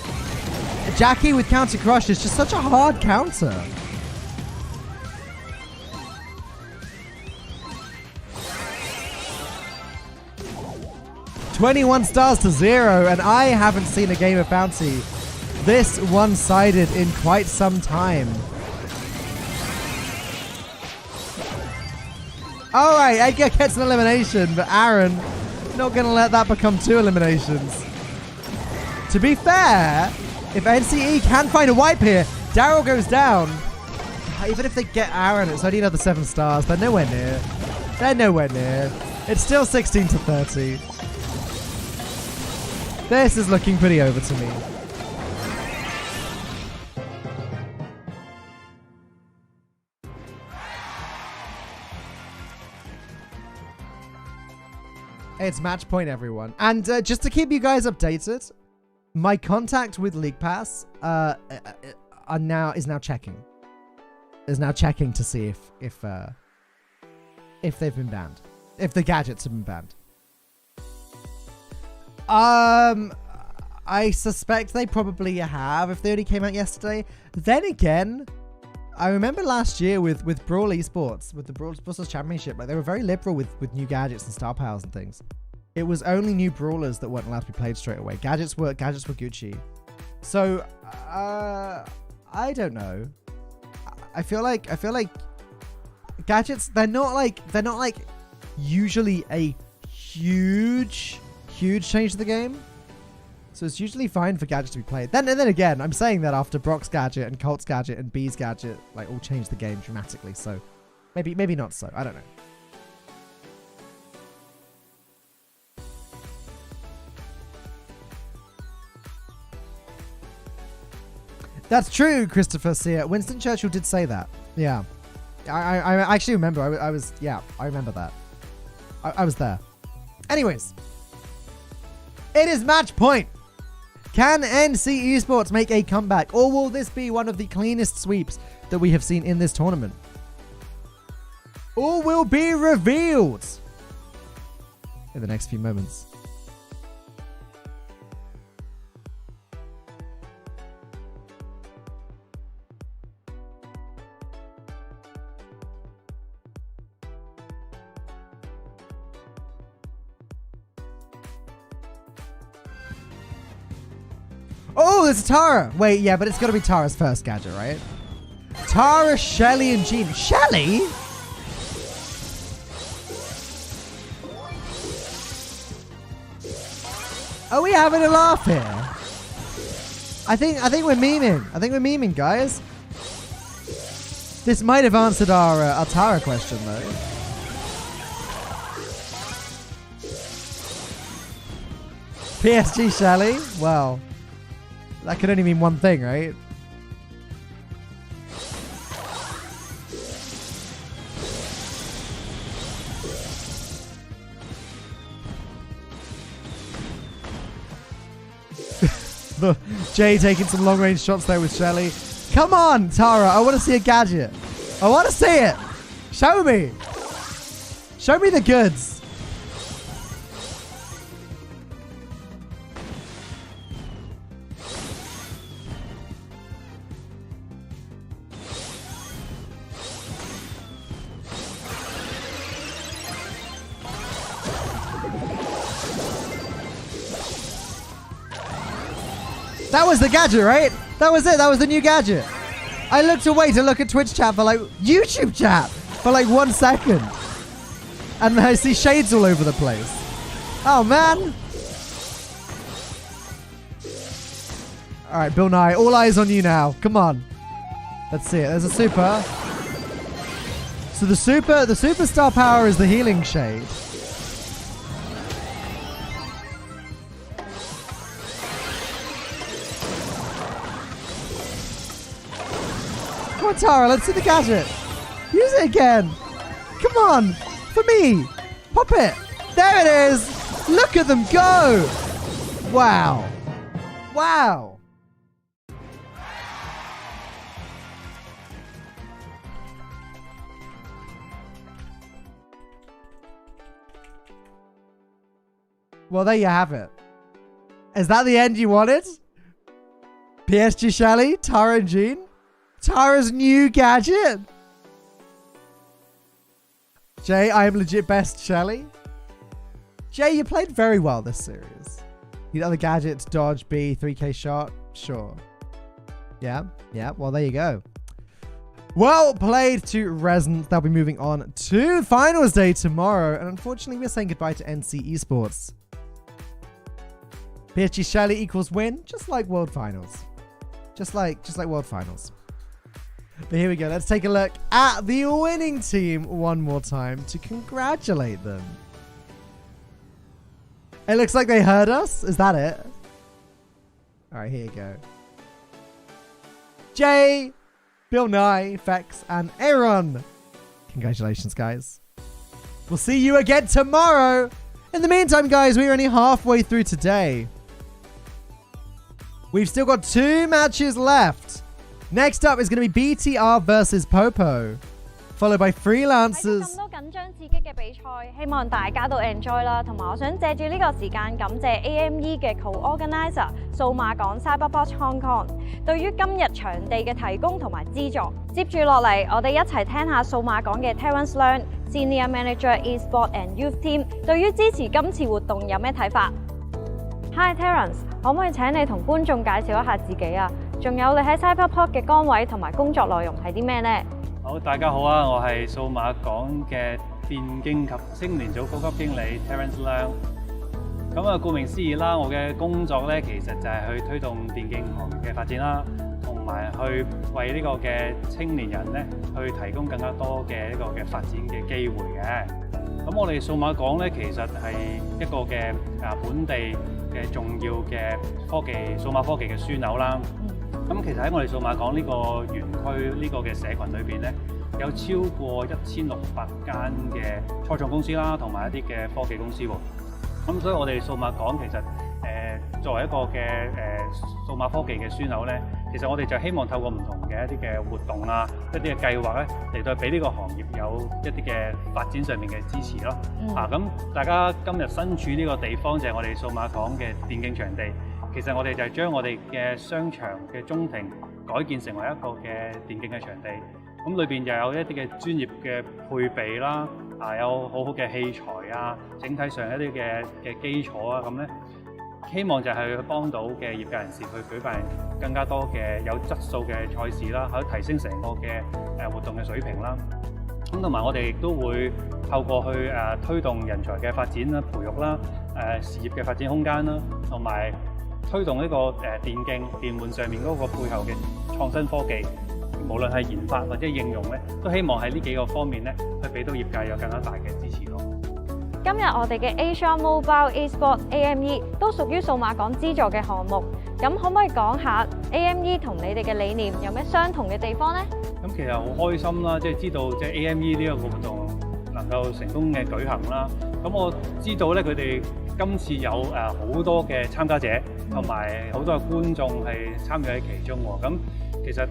Jackie with Counter Crush is just such a hard counter. $21 stars to 0, and I haven't seen a game of Bounty this one-sided in quite some time. Alright, Edgar gets an elimination, but Aaron not going to let that become 2 eliminations. To be fair, if NCE can find a wipe here, Darrell goes down. Even if they get Aaron, it's only another 7 stars. They're nowhere near. They're nowhere near. It's still 16 to 30. This is looking pretty over to me. It's match point, everyone. And just to keep you guys updated, my contact with LeaguePass is now checking. Is now checking to see if they've been banned. If the gadgets have been banned. I suspect they probably have if they only came out yesterday. Then again, I remember last year with Brawl Esports, with the Brawl Esports Championship, like they were very liberal with new gadgets and star powers and things. It was only new brawlers that weren't allowed to be played straight away. Gadgets were Gucci. So I don't know. I feel like gadgets, they're not like usually a huge change to the game. So it's usually fine for gadgets to be played. Then again, I'm saying that after Brock's gadget and Colt's gadget and B's gadget like all changed the game dramatically. So maybe not so. I don't know. That's true, Christopher Sear. Winston Churchill did say that. Yeah. I actually remember. I remember that. I was there. Anyways. It is match point. Can NC Esports make a comeback, or will this be one of the cleanest sweeps that we have seen in this tournament? All will be revealed in the next few moments. Oh, there's a Tara. Wait, yeah, but it's got to be Tara's first gadget, right? Tara, Shelly, and Jean. Shelly? Are we having a laugh here? I think we're memeing. I think we're memeing, guys. This might have answered our Tara question, though. PSG Shelly? Well, that could only mean one thing, right? Jay taking some long-range shots there with Shelly. Come on, Tara. I want to see a gadget. I want to see it. Show me. Show me the goods. That was the gadget, right? That was it. That was the new gadget. I looked away to look at Twitch chat for like YouTube chat for like 1 second. And I see shades all over the place. Oh, man. All right, Bill Nye, all eyes on you now. Come on. Let's see it. There's a super. So the superstar power is the healing shade. Come on, Tara, let's see the gadget. Use it again. Come on. For me. Pop it. There it is. Look at them go. Wow. Wow. Well, there you have it. Is that the end you wanted? PSG Shelly, Tara and Jean? Tara's new gadget. Jay, I am legit best Shelly. Jay, you played very well this series. You know the gadgets, dodge, B, 3k shot. Sure. Yeah. Well, there you go. Well played to Resonance. They'll be moving on to finals day tomorrow. And unfortunately, we're saying goodbye to NC Esports. PSG Shelly equals win, just like World Finals. Just like World Finals. But here we go. Let's take a look at the winning team one more time to congratulate them. It looks like they heard us. Is that it? All right, here you go. Jay, Bill Nye, Fex, and Aaron. Congratulations, guys. We'll see you again tomorrow. In the meantime, guys, we're only halfway through today. We've still got 2 matches left. Next up is going to be BTR versus Popo, followed by Freelancers. 咁多緊張刺激嘅比賽，希望大家都 enjoy 啦。同埋我想借住呢個時間感謝 AME 嘅 co-organizer 數碼港 Cyberport Hong Kong 對於今日場地嘅提供同埋資助。接住落嚟，我哋一齊聽下數碼港嘅 Terence Leung Senior Manager Esports and Youth Team 對於支持今次活動有咩睇法 ？Hi Terence， 可唔可以請你同觀眾介紹一下自己啊？仲有你喺 Cyberport 嘅崗位同埋工作內容係啲咩呢？好，大家好啊！我係數碼港嘅電競及青年組高級經理 Terence Leung。咁啊，顧名思義啦，我嘅工作咧其實就係去推動電競行業嘅發展啦，同埋去為呢個嘅青年人咧去提供更加多嘅呢個嘅發展嘅機會嘅。咁我哋數碼港咧其實係一個嘅本地嘅重要嘅數碼科技嘅樞紐啦。咁其實喺我哋數碼港呢個園區呢個嘅社群裏邊咧，有超過1600間嘅初創公司啦，同埋一啲嘅科技公司喎。咁所以我哋數碼港其實作為一個嘅數碼科技嘅樞紐咧，其實我哋就希望透過唔同嘅一啲嘅活動啊，一啲嘅計劃咧，嚟到俾呢個行業有一啲嘅發展上面嘅支持咯。咁大家今日身處呢個地方就係我哋數碼港嘅電競場地。其實我哋就係將我哋嘅商場嘅中庭改建成為一個嘅電競嘅場地，咁裏邊就有一啲嘅專業嘅配備啦，有好好嘅器材啊，整體上一啲嘅基礎啊，咁咧希望就係去幫到嘅業界人士去舉辦更加多嘅有質素嘅賽事啦，可以提升成個嘅活動嘅水平啦。咁同埋我哋亦都會透過去推動人才嘅發展啦、培育啦，事業嘅發展空間啦，同埋推動呢個電競電玩上面嗰個背後嘅創新科技，無論係研發或者應用咧，都希望喺呢幾個方面咧，去俾到業界有更加大嘅支持咯。今日我哋嘅 Asia Mobile Esports AME 都屬於數碼港資助嘅項目，咁可唔可以講下 AME 同你哋嘅理念有咩相同嘅地方呢？咁其實好開心啦，即係知道即係 AME 呢一個活動能夠成功嘅舉行啦。咁我知道咧，佢哋今次有好多嘅參加者，同埋好多嘅觀眾係參與喺其中喎。咁其實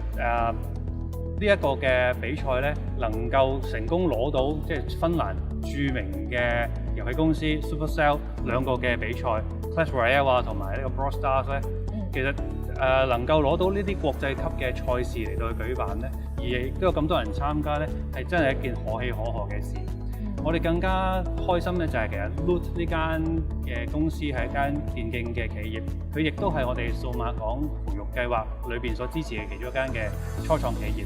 呢一個嘅比賽咧，能夠成功攞到即係芬蘭著名嘅遊戲公司 Supercell 兩個嘅比賽 Clash Royale 啊，同埋呢個 Brawl Stars 咧，其實能夠攞到呢啲國際級嘅賽事嚟到去舉辦咧，而亦都有咁多人參加咧，係真係一件可喜可賀嘅事。我哋更加開心咧，就係其實 Loot 呢間嘅公司係一間電競嘅企業，佢亦都係我哋數碼港培育計劃裏邊所支持嘅其中一間嘅初創企業。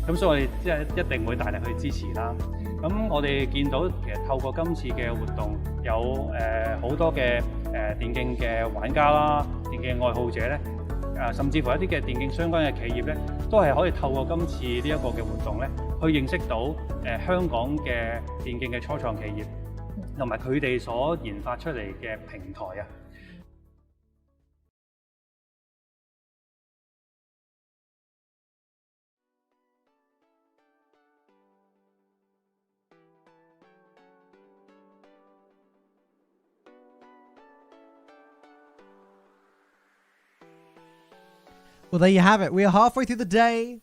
咁所以我哋即係一定會大力去支持啦。咁我哋見到其實透過今次嘅活動，有好多嘅電競嘅玩家啦、電競愛好者咧，甚至乎一啲嘅電競相關嘅企業咧，都係可以透過今次呢一個嘅活動咧，去認識到香港嘅電競嘅初創企業，同埋佢哋所研發出嚟嘅平台啊。Well, there you have it. We are halfway through the day.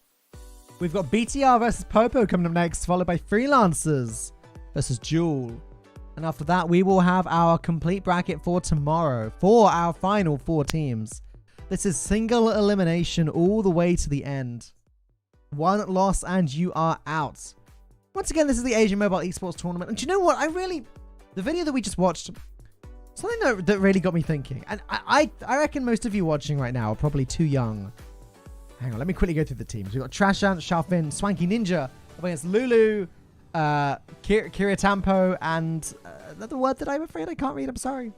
We've got BTR versus Popo coming up next, followed by Freelancers versus Jewel. And after that, we will have our complete bracket for tomorrow for our final 4 teams. This is single elimination all the way to the end. 1 loss and you are out. Once again, this is the Asian Mobile Esports Tournament. And do you know what? The video that we just watched, something that really got me thinking. And I reckon most of you watching right now are probably too young. Hang on, let me quickly go through the teams. We've got Trashant, Sharfin, Swanky Ninja up against Lulu, Kiritampo, and another word that I'm afraid I can't read. I'm sorry.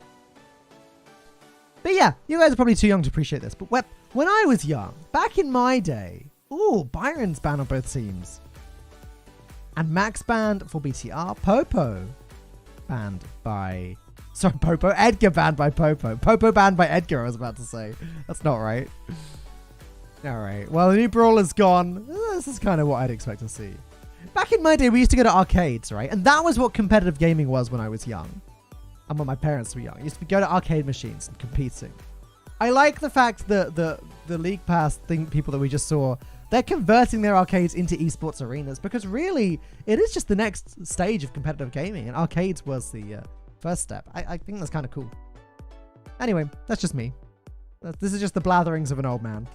But yeah, you guys are probably too young to appreciate this. But when I was young, back in my day, Byron's banned on both teams. And Max banned for BTR. Popo banned by... Sorry, Popo. Edgar banned by Popo. Popo banned by Edgar, I was about to say. That's not right. Alright, well, the new Brawl is gone. This is kind of what I'd expect to see. Back in my day, we used to go to arcades, right? And that was what competitive gaming was when I was young. And when my parents were young. I used to go to arcade machines and competing. I like the fact that the LeaguePass people that we just saw, they're converting their arcades into esports arenas, because really, it is just the next stage of competitive gaming, and arcades was the first step. I think that's kind of cool. Anyway, that's just me. This is just the blatherings of an old man.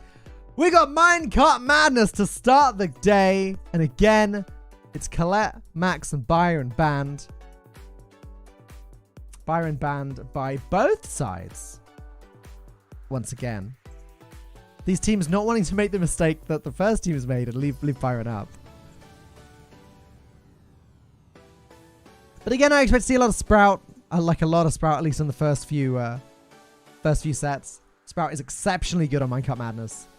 We got Minecart Madness to start the day. And again, it's Colette, Max, and Byron banned. Byron banned by both sides. Once again. These teams not wanting to make the mistake that the first team has made and leave Byron up. But again, I expect to see a lot of Sprout. I like a lot of Sprout, at least in the first few sets. Sprout is exceptionally good on Minecart Madness.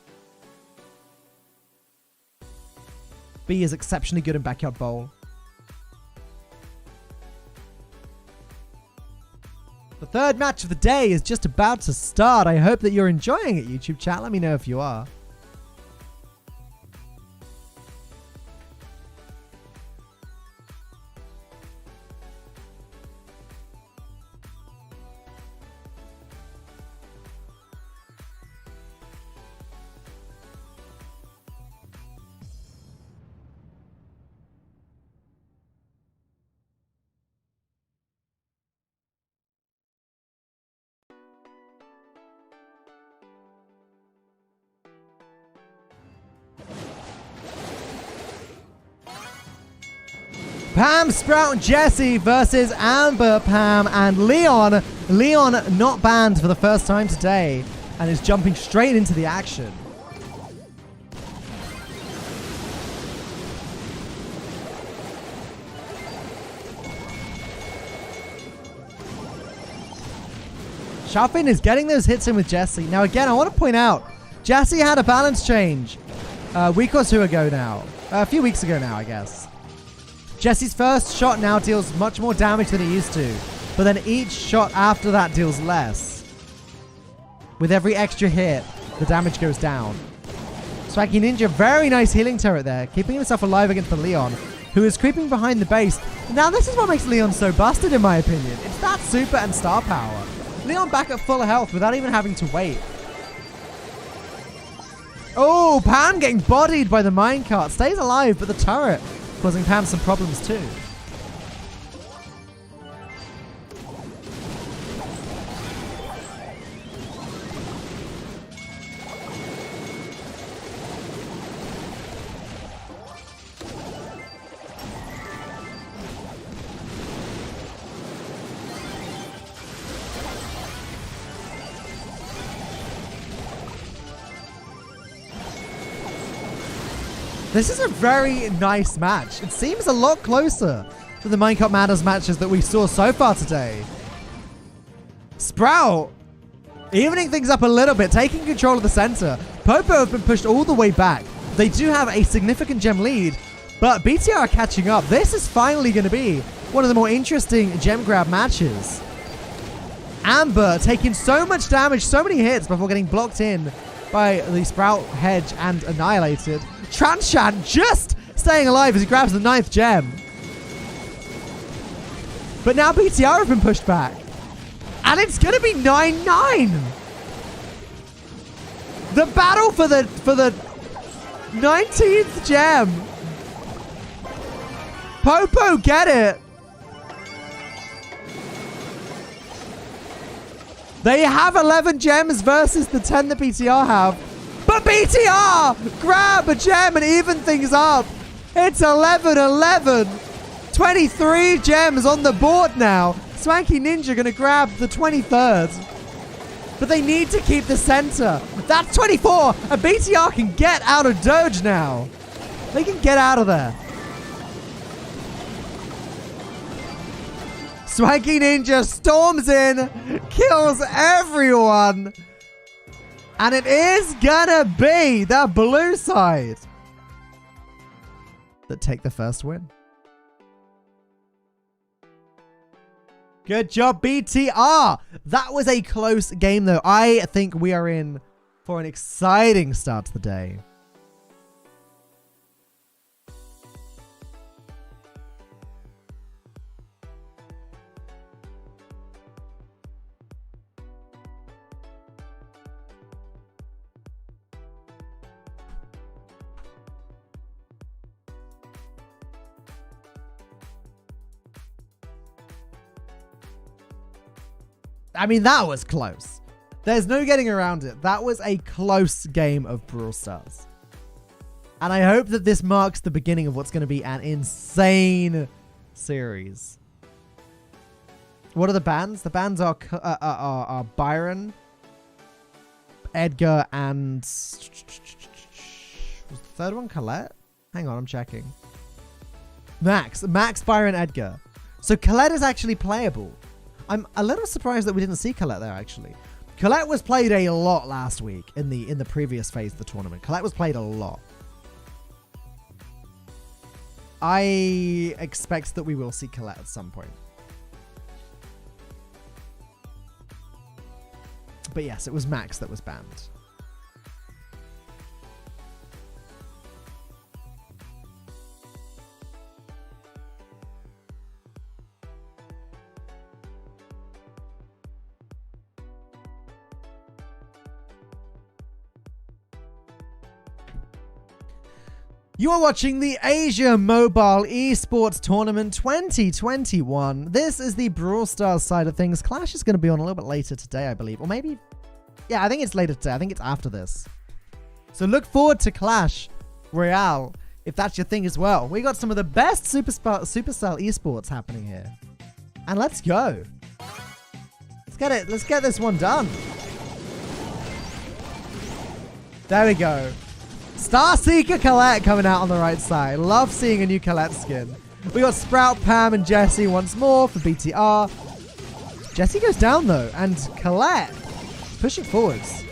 B is exceptionally good in Backyard Bowl. The third match of the day is just about to start. I hope that you're enjoying it, YouTube chat. Let me know if you are. Pam, Sprout, and Jesse versus Amber, Pam, and Leon. Leon not banned for the first time today and is jumping straight into the action. Sharpin is getting those hits in with Jesse. Now, again, I want to point out, Jesse had a balance change a week or two ago now. A few weeks ago now, I guess. Jesse's first shot now deals much more damage than it used to. But then each shot after that deals less. With every extra hit, the damage goes down. Swanky Ninja, very nice healing turret there. Keeping himself alive against the Leon, who is creeping behind the base. Now, this is what makes Leon so busted, in my opinion. It's that super and star power. Leon back at full health without even having to wait. Oh, Pam getting bodied by the minecart. Stays alive, but the turret causing Pam some problems too. This is a very nice match. It seems a lot closer to the Minecraft Matters matches that we saw so far today. Sprout evening things up a little bit, taking control of the center. Popo have been pushed all the way back. They do have a significant gem lead, but BTR are catching up. This is finally going to be one of the more interesting gem grab matches. Amber taking so much damage, so many hits before getting blocked in by the Sprout hedge and annihilated. Transhan just staying alive as he grabs the 9th gem. But now BTR have been pushed back. And it's going to be 9-9. The battle for the 19th gem. Popo, get it. They have 11 gems versus the 10 that BTR have. But BTR grab a gem and even things up. It's 11-11. 23 gems on the board now. Swanky Ninja going to grab the 23rd. But they need to keep the center. That's 24. And BTR can get out of Doge now. They can get out of there. Swanky Ninja storms in, kills everyone. And it is gonna be the blue side that take the first win. Good job, BTR. That was a close game, though. I think we are in for an exciting start to the day. I mean, that was close. There's no getting around it. That was a close game of Brawl Stars. And I hope that this marks the beginning of what's going to be an insane series. What are the bans? The bans are Byron, Edgar, and... was the third one Colette? Hang on, I'm checking. Max, Byron, Edgar. So Colette is actually playable. I'm a little surprised that we didn't see Colette there, actually. Colette was played a lot last week in the previous phase of the tournament. Colette was played a lot. I expect that we will see Colette at some point. But yes, it was Max that was banned. You are watching the Asia Mobile Esports Tournament 2021. This is the Brawl Stars side of things. Clash is going to be on a little bit later today, I believe. Or maybe... yeah, I think it's later today. I think it's after this. So look forward to Clash Royale, if that's your thing as well. We got some of the best Supercell Esports happening here. And let's go. Let's get it. Let's get this one done. There we go. Star Seeker Colette coming out on the right side. Love seeing a new Colette skin. We got Sprout, Pam, and Jesse once more for BTR. Jessie goes down though, and Colette pushing forwards.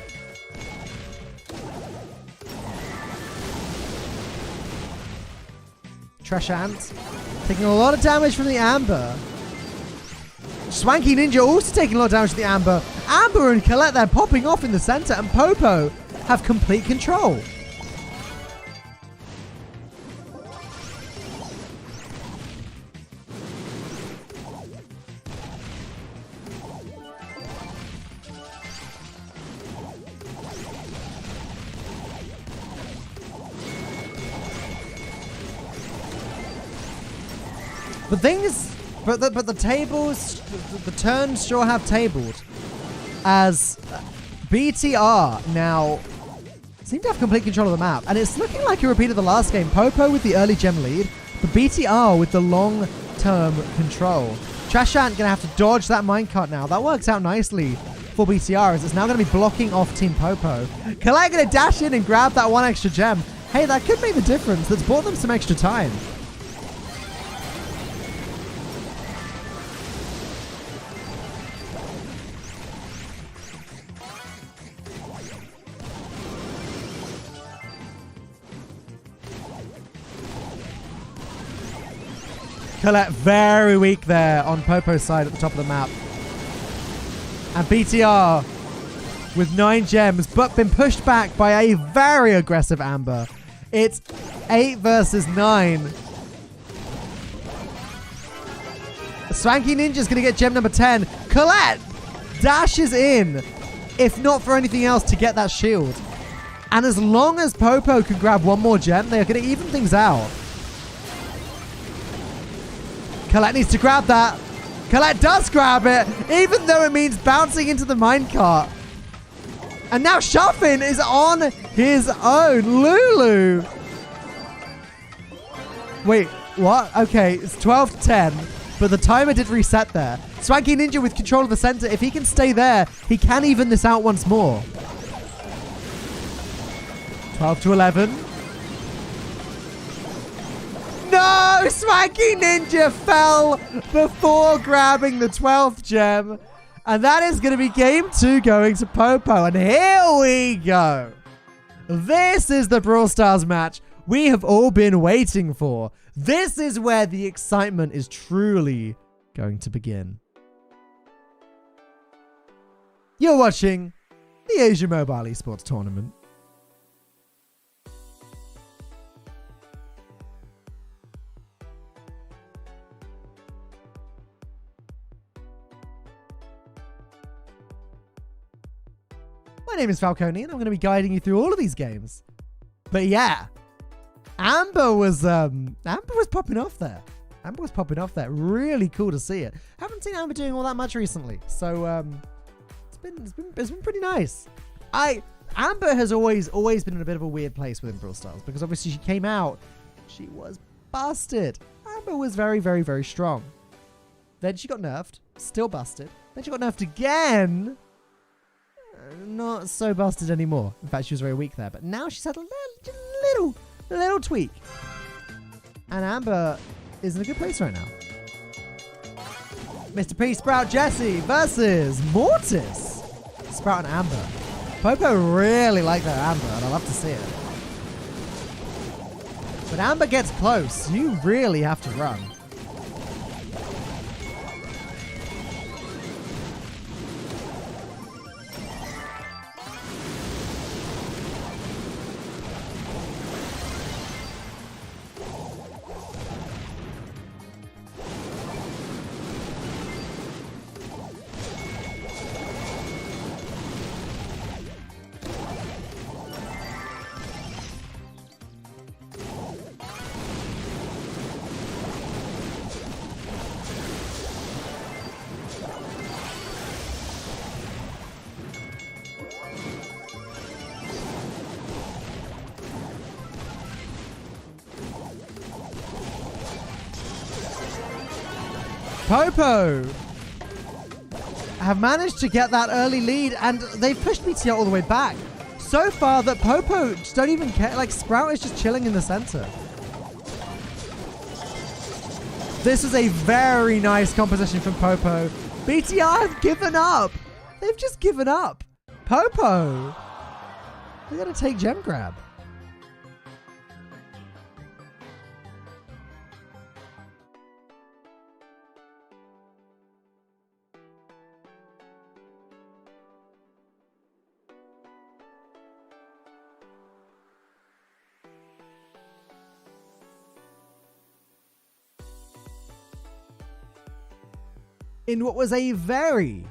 Treshant taking a lot of damage from the Amber. Swanky Ninja also taking a lot of damage from the Amber. Amber and Colette, they're popping off in the center, and Popo have complete control. The thing is, but the tables, the turns sure have tabled, as BTR now seem to have complete control of the map, and it's looking like a repeat of the last game. Popo with the early gem lead, but BTR with the long-term control. Trashant gonna have to dodge that minecart now. That works out nicely for BTR, as it's now gonna be blocking off Team Popo. Colette gonna dash in and grab that one extra gem. Hey, that could make the difference. That's bought them some extra time. Colette very weak there on Popo's side at the top of the map. And BTR with 9 gems, but been pushed back by a very aggressive Amber. It's 8 versus 9. Swanky Ninja's going to get gem number 10. Colette dashes in, if not for anything else, to get that shield. And as long as Popo can grab one more gem, they're going to even things out. Colette needs to grab that. Colette does grab it, even though it means bouncing into the minecart. And now Shuffin is on his own. Lulu. Wait, what? Okay, it's 12 to 10, but the timer did reset there. Swanky Ninja with control of the center. If he can stay there, he can even this out once more. 12 to 11. No! Swanky Ninja fell before grabbing the 12th gem. And that is going to be game 2 going to Popo. And here we go. This is the Brawl Stars match we have all been waiting for. This is where the excitement is truly going to begin. You're watching the Asia Mobile Esports Tournament. My name is Falcone, and I'm going to be guiding you through all of these games. But yeah, Amber was popping off there. Amber was popping off there. Really cool to see it. Haven't seen Amber doing all that much recently, so it's been pretty nice. Amber has always been in a bit of a weird place within Brawl Stars, because obviously she came out, she was busted. Amber was very, very, very strong. Then she got nerfed, still busted. Then she got nerfed again. Not so busted anymore. In fact, she was very weak there. But now she's had a little tweak. And Amber is in a good place right now. Mr. P, Sprout, Jesse versus Mortis. Sprout and Amber. Popo really like that Amber, and I love to see it. When Amber gets close, you really have to run. Popo have managed to get that early lead, and they've pushed BTR all the way back. So far that Popo just don't even care. Like, Sprout is just chilling in the center. This is a very nice composition from Popo. BTR have given up. They've just given up. Popo. We gotta take gem grab. In what was a very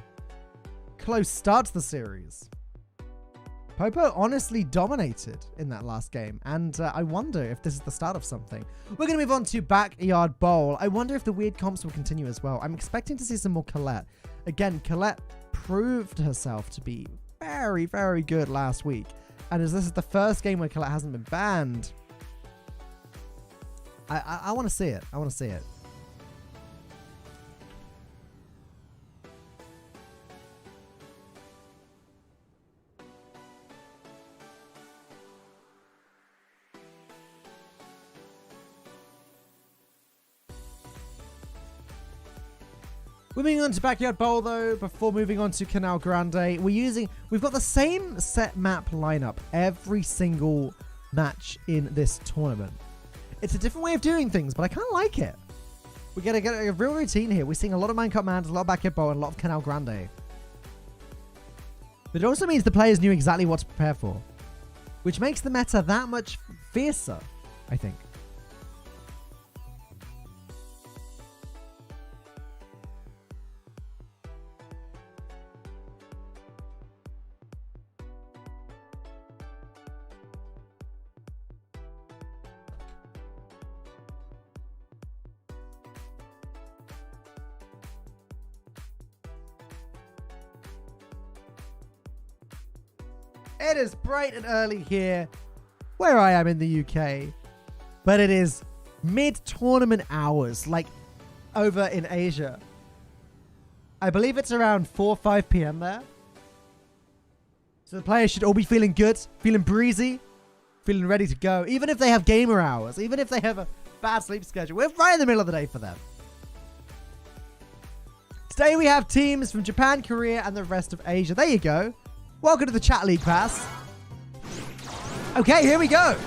close start to the series, Popo honestly dominated in that last game, and I wonder if this is the start of something. We're going to move on to Backyard Bowl. I wonder if the weird comps will continue as well. I'm expecting to see some more Colette. Again, Colette proved herself to be very, very good last week, and as this is the first game where Colette hasn't been banned, I want to see it. I want to see it. We're moving on to Backyard Bowl though, before moving on to Canal Grande. We've got the same set map lineup every single match in this tournament. It's a different way of doing things, but I kind of like it. We're going to get a real routine here. We're seeing a lot of Minecraft Mans, a lot of Backyard Bowl, and a lot of Canal Grande. But it also means the players knew exactly what to prepare for, which makes the meta that much fiercer, I think. It is bright and early here, where I am in the UK, but it is mid-tournament hours, like over in Asia. I believe it's around 4 or 5 p.m. there. So the players should all be feeling good, feeling breezy, feeling ready to go. Even if they have gamer hours, even if they have a bad sleep schedule, we're right in the middle of the day for them. Today we have teams from Japan, Korea, and the rest of Asia. There you go. Welcome to the chat LeaguePass. Okay, here we go.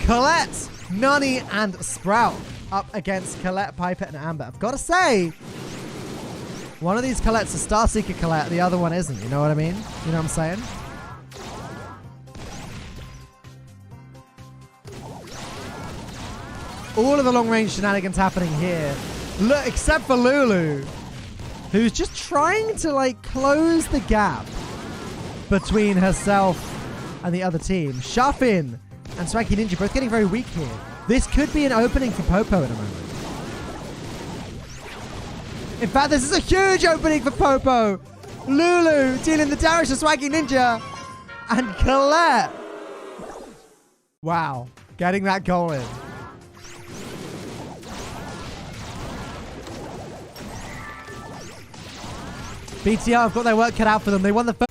Colette, Nani, and Sprout up against Colette, Piper, and Amber. I've got to say, one of these Colette's a Star Seeker Colette, the other one isn't. You know what I mean? You know what I'm saying? All of the long-range shenanigans happening here. Look, except for Lulu, who's just trying to, like, close the gap between herself and the other team. Shuffin and Swanky Ninja both getting very weak here. This could be an opening for Popo in a moment. In fact, this is a huge opening for Popo. Lulu dealing the damage to Swanky Ninja. And Colette. Wow. Getting that goal in. BTR have got their work cut out for them. They won the first.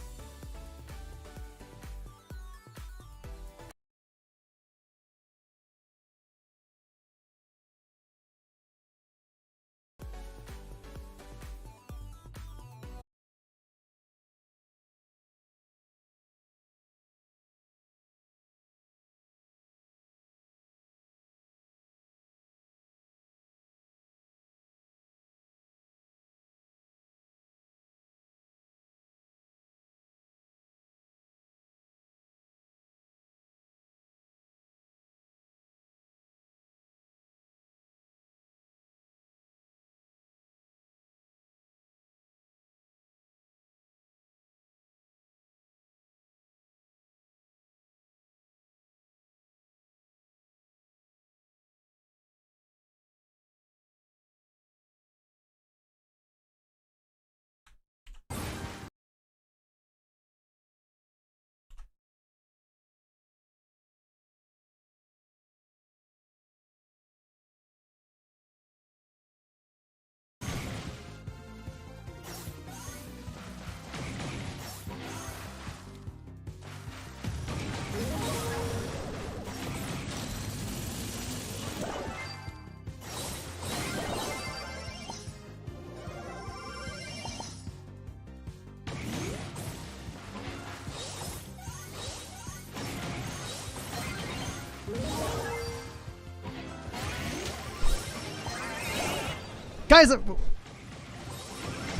Guys,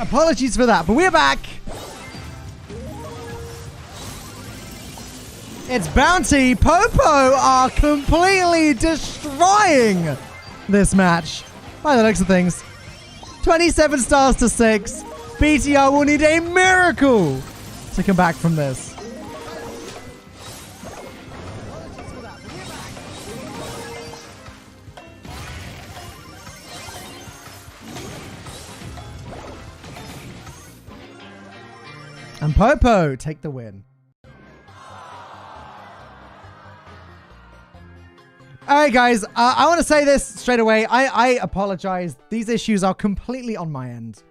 apologies for that, but we're back. It's Bounty. Popo are completely destroying this match. By the looks of things. 27 stars to 6. BTR will need a miracle to come back from this. And Popo take the win. All right, guys. I want to say this straight away. I apologize. These issues are completely on my end.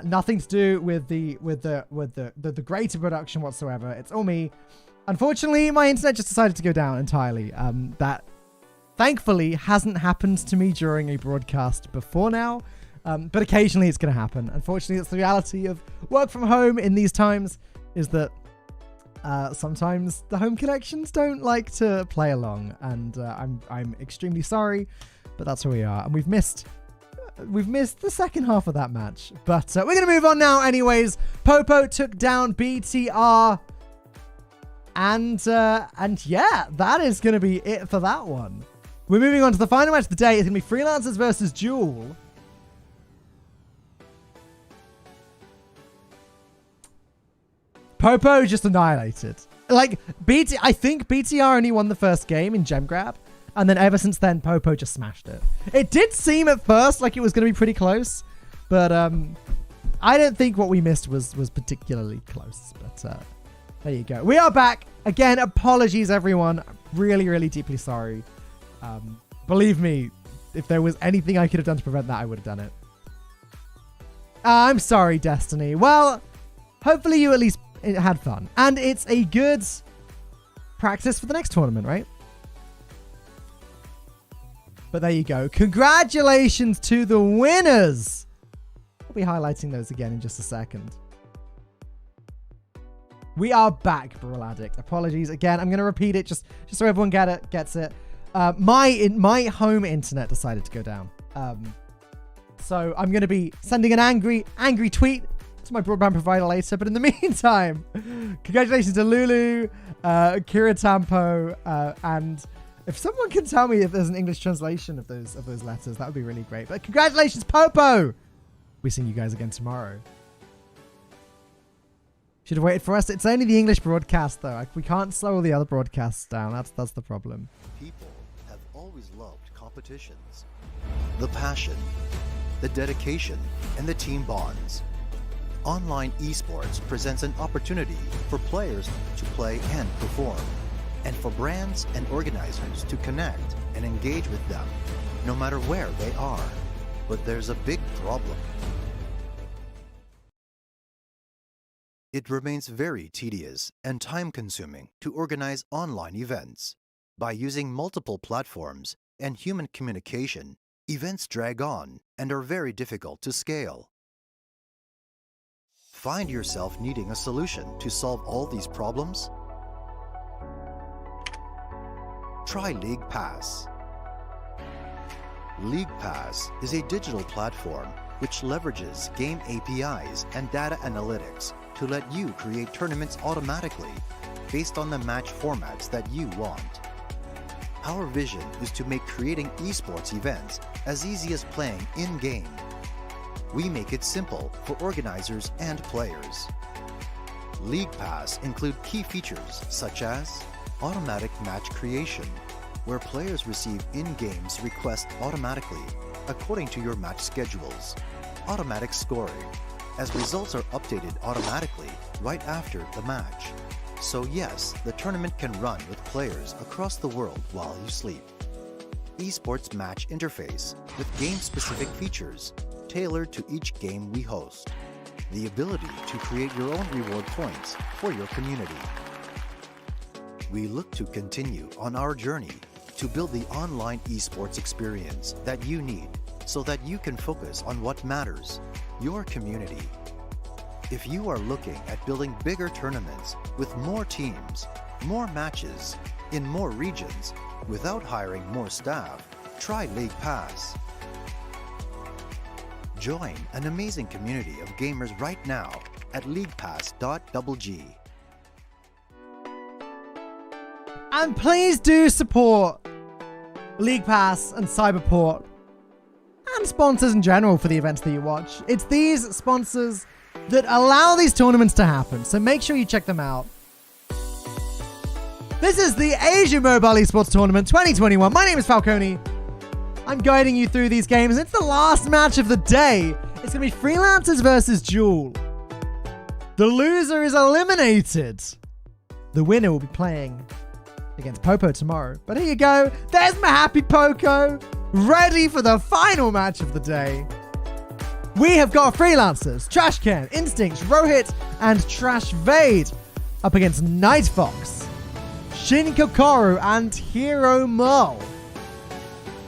Nothing to do with the greater production whatsoever. It's all me. Unfortunately, my internet just decided to go down entirely. That thankfully hasn't happened to me during a broadcast before now. But occasionally it's going to happen. Unfortunately, it's the reality of work from home in these times, is that sometimes the home connections don't like to play along, and I'm extremely sorry, but that's where we are. And we've missed the second half of that match, but we're gonna move on now. Anyways, Popo took down BTR, and yeah, that is gonna be it for that one. We're moving on to the final match of the day. It's gonna be Freelancers versus Duel. Popo just annihilated. Like, I think BTR only won the first game in Gem Grab, and then ever since then, Popo just smashed it. It did seem at first like it was going to be pretty close, but I don't think what we missed was particularly close. But there you go. We are back. Again, apologies, everyone. Really, really deeply sorry. Believe me, if there was anything I could have done to prevent that, I would have done it. I'm sorry, Destiny. Well, hopefully you at least had fun, and it's a good practice for the next tournament, right? But there you go. Congratulations to the winners. I'll be highlighting those again in just a second. We are back, Brawl Addict. Apologies again. I'm going to repeat it just so everyone gets it. My home internet decided to go down. So I'm going to be sending an angry tweet to my broadband provider later, but in the meantime, congratulations to Lulu, Kira Tampo, and if someone can tell me if there's an English translation of those letters, that would be really great. But congratulations, Popo! We're seeing you guys again tomorrow. Should have waited for us. It's only the English broadcast, though. We can't slow all the other broadcasts down. That's the problem. People have always loved competitions. The passion, the dedication, and the team bonds. Online esports presents an opportunity for players to play and perform, and for brands and organizers to connect and engage with them, no matter where they are. But there's a big problem. It remains very tedious and time-consuming to organize online events. By using multiple platforms and human communication, events drag on and are very difficult to scale. Find yourself needing a solution to solve all these problems? Try LeaguePass. LeaguePass is a digital platform which leverages game APIs and data analytics to let you create tournaments automatically based on the match formats that you want. Our vision is to make creating esports events as easy as playing in-game. We make it simple for organizers and players. LeaguePass include key features such as automatic match creation, where players receive in-games requests automatically according to your match schedules, automatic scoring, as results are updated automatically right after the match. So yes, the tournament can run with players across the world while you sleep. Esports match interface with game-specific features tailored to each game we host. The ability to create your own reward points for your community. We look to continue on our journey to build the online esports experience that you need so that you can focus on what matters, your community. If you are looking at building bigger tournaments with more teams, more matches, in more regions, without hiring more staff, try LeaguePass. Join an amazing community of gamers right now at LeaguePass.gg. And please do support League Pass and Cyberport and sponsors in general for the events that you watch. It's these sponsors that allow these tournaments to happen, so make sure you check them out. This is the Asia Mobile Esports Tournament 2021. My name is Falcone. I'm guiding you through these games. It's the last match of the day. It's going to be Freelancers versus Duel. The loser is eliminated. The winner will be playing against Popo tomorrow. But here you go. There's my happy Poco, ready for the final match of the day. We have got Freelancers, Trashcan, Instinct, Rohit, and Trash Vade up against Night Fox, Shin Kokoro, and Hero Mo,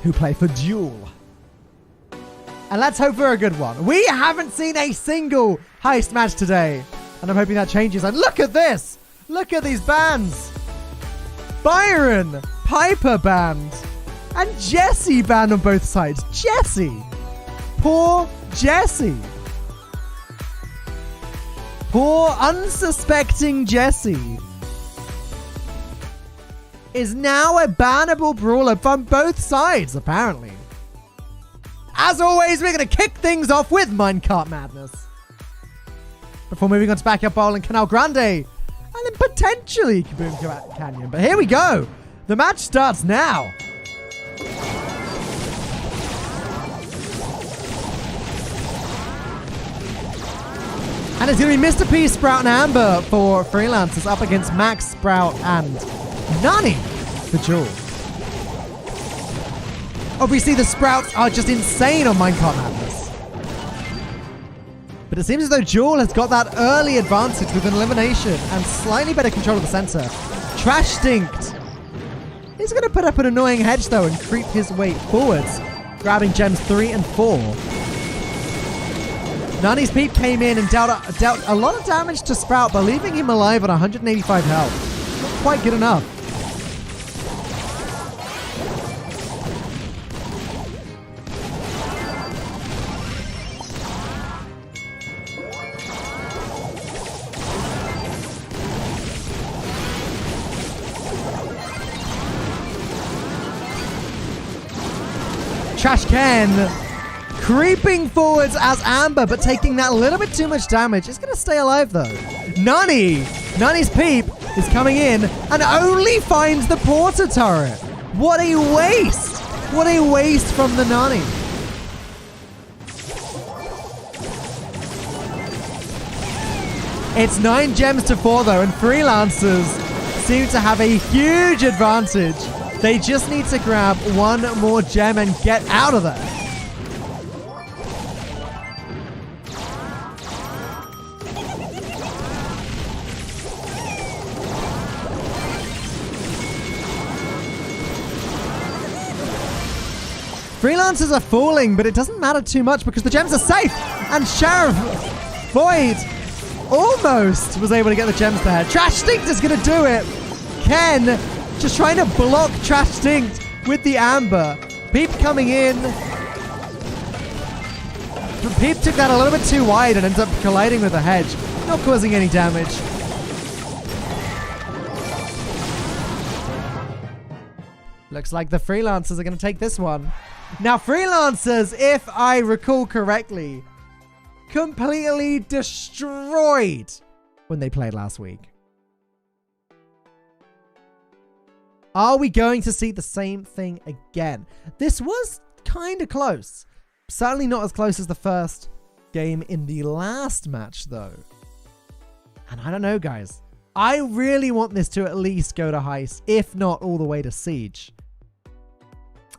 who play for Duel. And let's hope for a good one. We haven't seen a single heist match today, and I'm hoping that changes. And look at this. Look at these bands. Byron, Piper banned, and Jesse banned on both sides. Jesse. Poor Jesse. Poor unsuspecting Jesse is now a bannable brawler from both sides, apparently. As always, we're going to kick things off with Minecart Madness before moving on to Backyard Bowl and Canal Grande, and then potentially Kaboom Canyon. But here we go. The match starts now. And it's going to be Mr. P, Sprout, and Amber for Freelancers up against Max, Sprout, and Nani for Duel. Obviously, the Sprouts are just insane on Minecart Madness. But it seems as though Duel has got that early advantage with an elimination and slightly better control of the center. Trash Stinked. He's going to put up an annoying hedge, though, and creep his way forwards, grabbing gems 3 and 4. Nani's Peep came in and dealt a lot of damage to Sprout, but leaving him alive on 185 health. Not quite good enough. Trash Can creeping forwards as Amber, but taking that little bit too much damage. It's going to stay alive, though. Nani's Peep is coming in and only finds the Porter turret. What a waste. What a waste from the Nani. It's 9 gems to 4, though, and Freelancers seem to have a huge advantage. They just need to grab one more gem and get out of there. Freelancers are falling, but it doesn't matter too much because the gems are safe. And Sheriff Void almost was able to get the gems there. Trash Stinkt is going to do it. Ken just trying to block Trash Stinkt with the Amber. Peep coming in. But Peep took that a little bit too wide and ends up colliding with the hedge, not causing any damage. Looks like the Freelancers are going to take this one. Now, Freelancers, if I recall correctly, completely destroyed when they played last week. Are we going to see the same thing again? This was kind of close. Certainly not as close as the first game in the last match, though. And I don't know, guys. I really want this to at least go to Heist, if not all the way to Siege.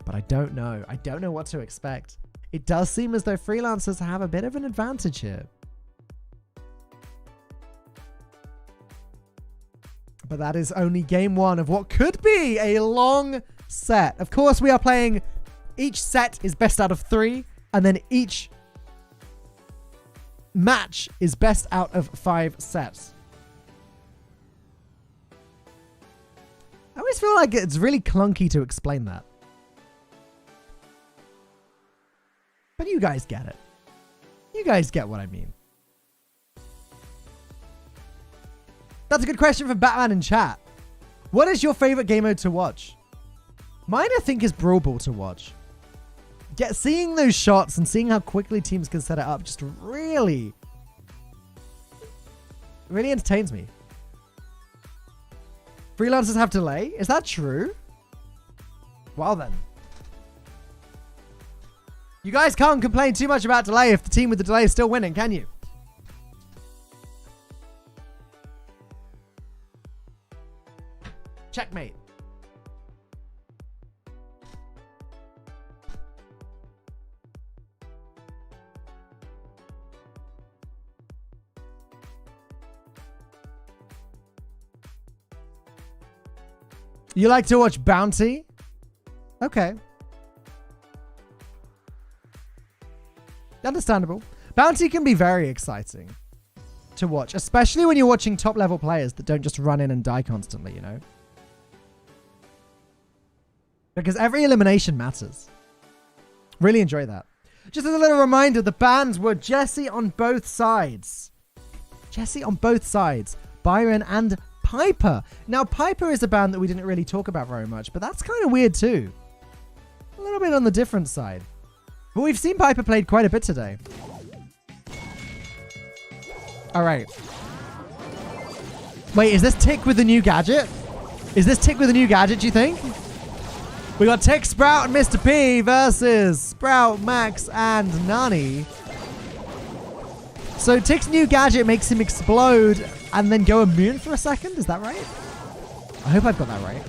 But I don't know. I don't know what to expect. It does seem as though Freelancers have a bit of an advantage here. But that is only game 1 of what could be a long set. Of course, we are playing... Each set is best out of 3. And then each match is best out of 5 sets. I always feel like it's really clunky to explain that. But you guys get it. You guys get what I mean. That's a good question from Batman in chat. What is your favorite game mode to watch? Mine, I think, is Brawl Ball to watch. Seeing those shots and seeing how quickly teams can set it up just really entertains me. Freelancers have delay? Is that true? Well then. You guys can't complain too much about delay if the team with the delay is still winning, can you? Checkmate. You like to watch Bounty? Okay. Understandable. Bounty can be very exciting to watch, especially when you're watching top level players that don't just run in and die constantly, you know? Because every elimination matters. Really enjoy that. Just as a little reminder, the bans were Jesse on both sides. Jesse on both sides. Byron and Piper. Now, Piper is a ban that we didn't really talk about very much, but that's kind of weird too. A little bit on the different side. But we've seen Piper played quite a bit today. All right. Wait, is this Tick with the new gadget? Is this Tick with the new gadget, do you think? We got Tick, Sprout, and Mr. P versus Sprout, Max, and Nani. So Tick's new gadget makes him explode and then go immune for a second. Is that right? I hope I've got that right.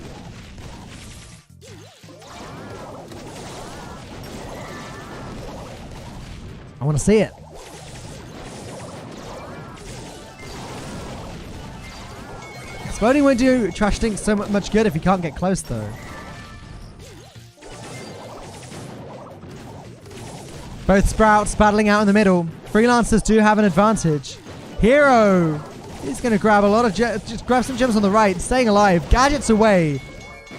I want to see it. Exploding won't do Trash Stink so much good if you can't get close, though. Both Sprouts battling out in the middle. Freelancers do have an advantage. Hero. He's going to grab a lot of just grab some gems on the right. Staying alive. Gadgets away.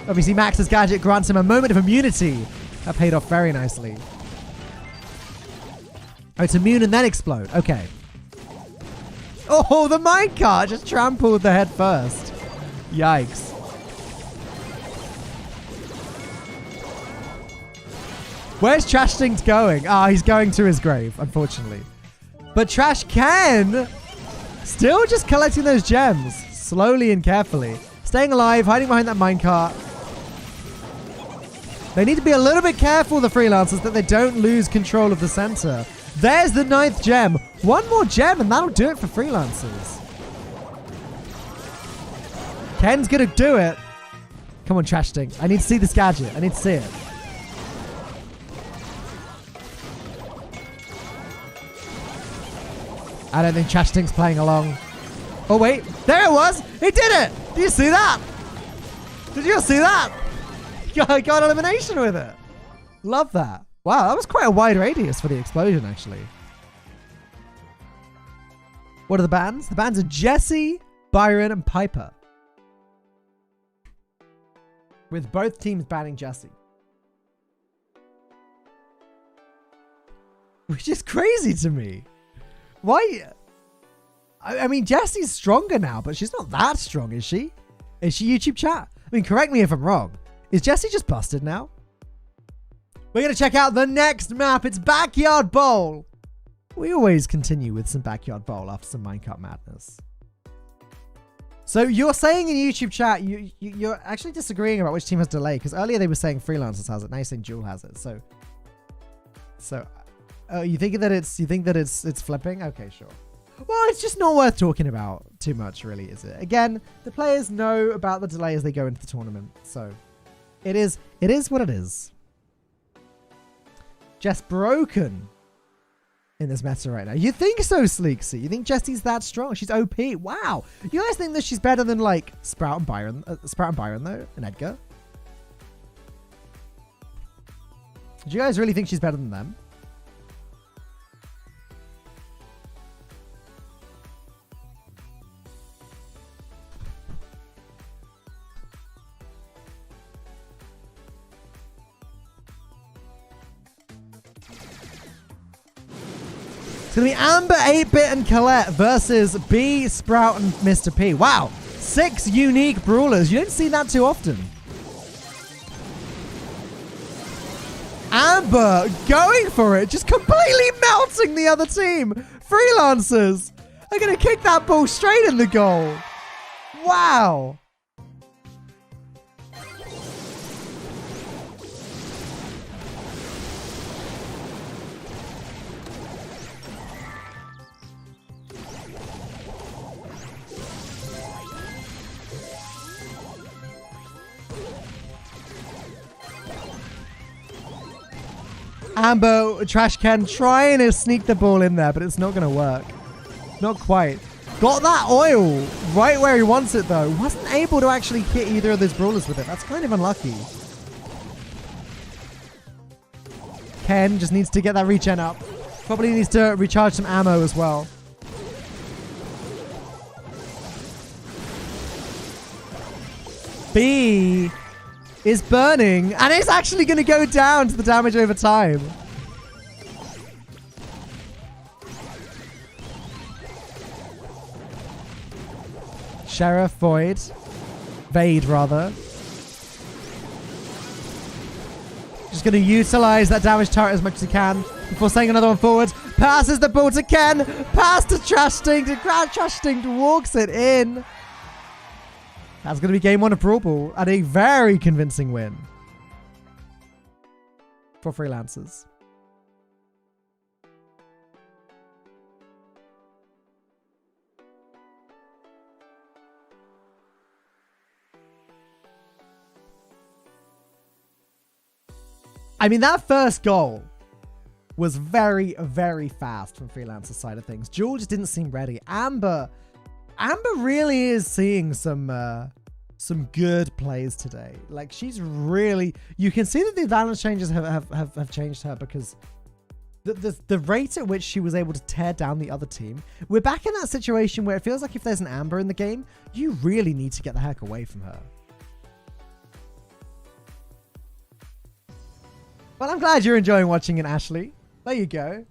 Obviously, Max's gadget grants him a moment of immunity. That paid off very nicely. Oh, it's immune and then explode. Okay. Oh, the minecart just trampled the head first. Yikes. Where's Trash Stink going? Ah, he's going to his grave, unfortunately. But Trash can still just collecting those gems slowly and carefully. Staying alive, hiding behind that minecart. They need to be a little bit careful, the Freelancers, that they don't lose control of the center. There's the 9th gem. One more gem and that'll do it for Freelancers. Ken's gonna do it. Come on, Trash Stink. I need to see this gadget. I need to see it. I don't think Trash Stink's playing along. Oh, wait. There it was. He did it. Did you see that? Did you see that? Got elimination with it. Love that. Wow, that was quite a wide radius for the explosion, actually. What are the bans? The bans are Jesse, Byron, and Piper. With both teams banning Jesse. Which is crazy to me. Why? I mean, Jesse's stronger now, but she's not that strong, is she? Is she YouTube chat? I mean, correct me if I'm wrong. Is Jesse just busted now? We're going to check out the next map. It's Backyard Bowl. We always continue with some Backyard Bowl after some minecart madness. So you're saying in YouTube chat, you're actually disagreeing about which team has delay, because earlier they were saying Freelancers has it. Now you're saying Jewel has it. So you think that it's flipping? Okay, sure. Well, it's just not worth talking about too much, really, is it? Again, the players know about the delay as they go into the tournament, so it is what it is. Jess broken in this meta right now. You think so, Sleeksy? You think Jessie's that strong? She's OP. Wow. You guys think that she's better than like Sprout and Byron though, and Edgar? Do you guys really think she's better than them? It's going to be Amber, 8-Bit, and Colette versus B, Sprout, and Mr. P. Wow. 6 unique brawlers. You don't see that too often. Amber going for it. Just completely melting the other team. Freelancers are going to kick that ball straight in the goal. Wow. Amber, Trash Can trying to sneak the ball in there, but it's not going to work. Not quite. Got that oil right where he wants it, though. Wasn't able to actually hit either of those brawlers with it. That's kind of unlucky. Ken just needs to get that regen up. Probably needs to recharge some ammo as well. B is burning, and it's actually going to go down to the damage over time. Sheriff, Void. Vade, rather. Just going to utilize that damage turret as much as he can before sending another one forward. Passes the ball to Ken. Pass to Trash Stink. Trash Stink walks it in. That's going to be game 1 of Brawl Ball, and a very convincing win for Freelancers. I mean, that first goal was very, very fast from Freelancer side of things. Jewel just didn't seem ready. Amber really is seeing some good plays today. Like, she's really, you can see that the balance changes have changed her, because the rate at which she was able to tear down the other team. We're back in that situation where it feels like if there's an Amber in the game, you really need to get the heck away from her. Well, I'm glad you're enjoying watching it, Ashley. There you go.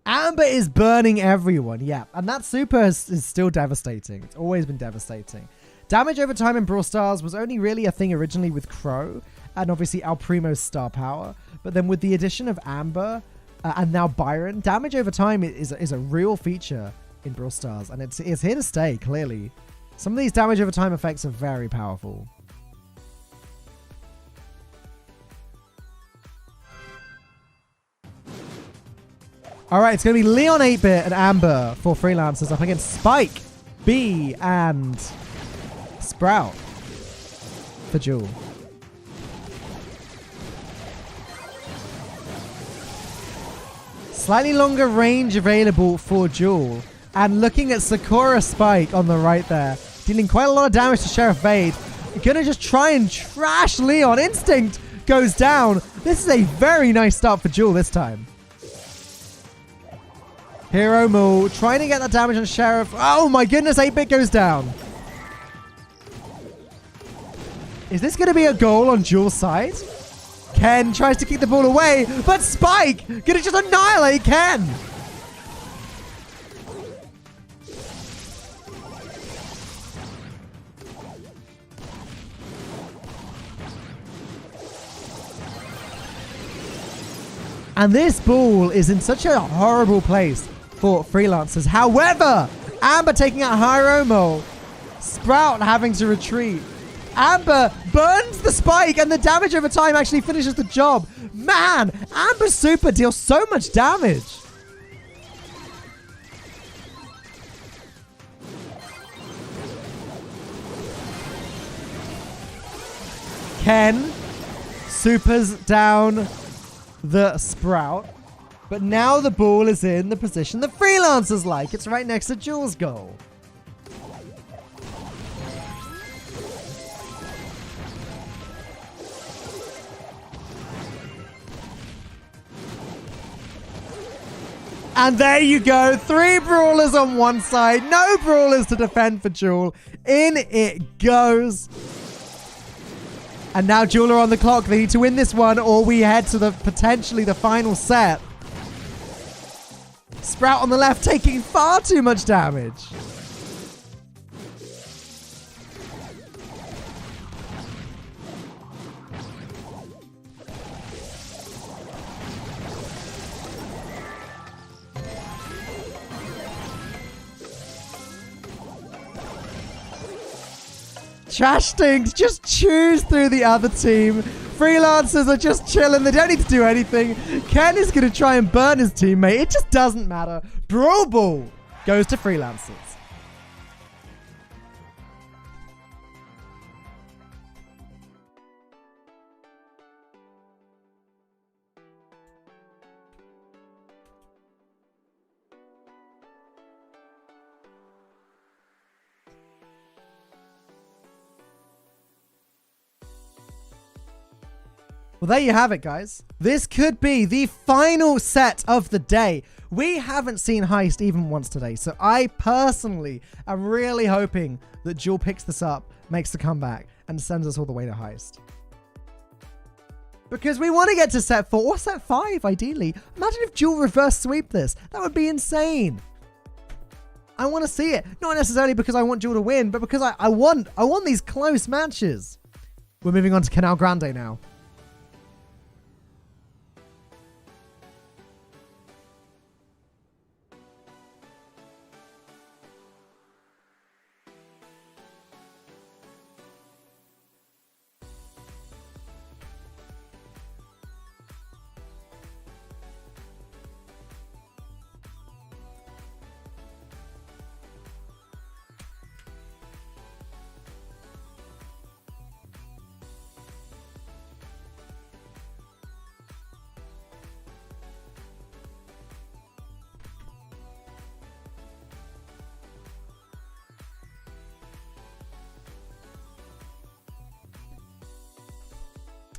Amber is burning everyone, yeah. And that super is still devastating. It's always been devastating. Damage over time in Brawl Stars was only really a thing originally with Crow, and obviously El Primo's star power. But then with the addition of Amber, and now Byron, damage over time is a real feature in Brawl Stars. And it's here to stay, clearly. Some of these damage over time effects are very powerful. All right, it's going to be Leon 8-Bit and Amber for Freelancers up against Spike, B, and Sprout for Jewel. Slightly longer range available for Jewel. And looking at Sakura Spike on the right there, dealing quite a lot of damage to Sheriff Vade. Going to just try and trash Leon. Instinct goes down. This is a very nice start for Jewel this time. Hero Maul trying to get that damage on Sheriff. Oh my goodness, 8-Bit goes down. Is this going to be a goal on Jewel's side? Ken tries to keep the ball away, but Spike going to just annihilate Ken. And this ball is in such a horrible place for Freelancers. However, Amber taking out Hiromo. Sprout having to retreat. Amber burns the spike, and the damage over time actually finishes the job. Man, Amber's super deals so much damage. Ken supers down the Sprout. But now the ball is in the position the Freelancers like. It's right next to Jewel's goal. And there you go. 3 brawlers on one side. No brawlers to defend for Jewel. In it goes. And now Jewel are on the clock. They need to win this one or we head to the potentially the final set. Sprout on the left taking far too much damage. Trash Stinks just chews through the other team. Freelancers are just chilling. They don't need to do anything. Ken is going to try and burn his teammate. It just doesn't matter. Brawl Ball goes to Freelancers. Well, there you have it, guys. This could be the final set of the day. We haven't seen Heist even once today, so I personally am really hoping that Jewel picks this up, makes the comeback, and sends us all the way to Heist. Because we want to get to set 4 or set 5, ideally. Imagine if Jewel reverse sweep this. That would be insane. I want to see it. Not necessarily because I want Jewel to win, but because I want these close matches. We're moving on to Canal Grande now.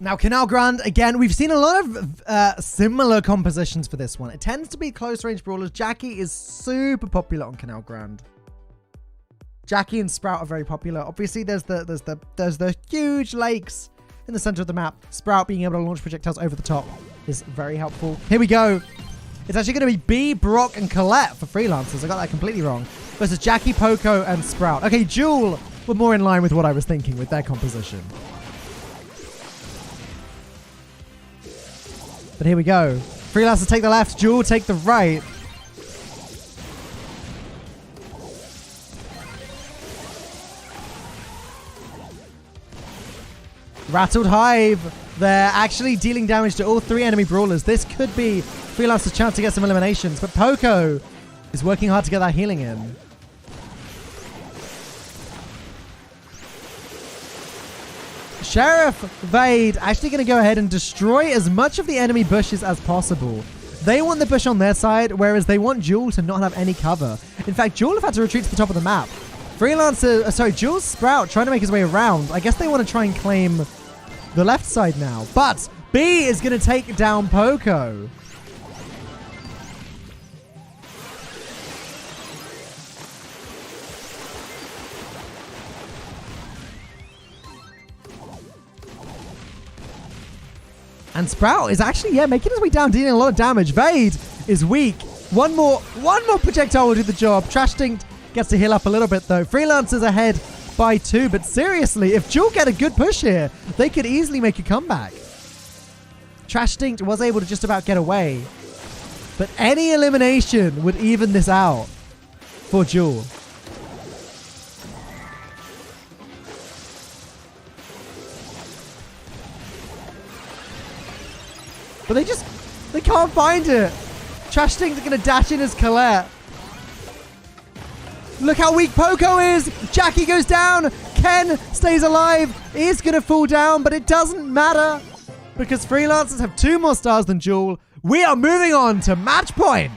Now, Canal Grande, again, we've seen a lot of similar compositions for this one. It tends to be close-range brawlers. Jackie is super popular on Canal Grande. Jackie and Sprout are very popular. Obviously, there's the huge lakes in the center of the map. Sprout being able to launch projectiles over the top is very helpful. Here we go. It's actually going to be B, Brock, and Colette for Freelancers. I got that completely wrong. Versus Jackie, Poco, and Sprout. Okay, Jewel were more in line with what I was thinking with their composition. But here we go. Freelancers take the left, Jewel take the right. Rattled Hive. They're actually dealing damage to all 3 enemy brawlers. This could be Freelancer's chance to get some eliminations, but Poco is working hard to get that healing in. Sheriff Vade actually going to go ahead and destroy as much of the enemy bushes as possible. They want the bush on their side, whereas they want Jewel to not have any cover. In fact, Jewel have had to retreat to the top of the map. Jewel's Sprout trying to make his way around. I guess they want to try and claim the left side now. But B is going to take down Poco. And Sprout is actually, making his way down, dealing a lot of damage. Vade is weak. One more projectile will do the job. Trash Distinct gets to heal up a little bit, though. Freelancers ahead by 2. But seriously, if Jewel get a good push here, they could easily make a comeback. Trash Distinct was able to just about get away. But any elimination would even this out for Jewel. But they can't find it. Trash Distinct are going to dash in as Colette. Look how weak Poco is. Jackie goes down. Ken stays alive. Is going to fall down, but it doesn't matter because Freelancers have 2 more stars than Jewel. We are moving on to match point.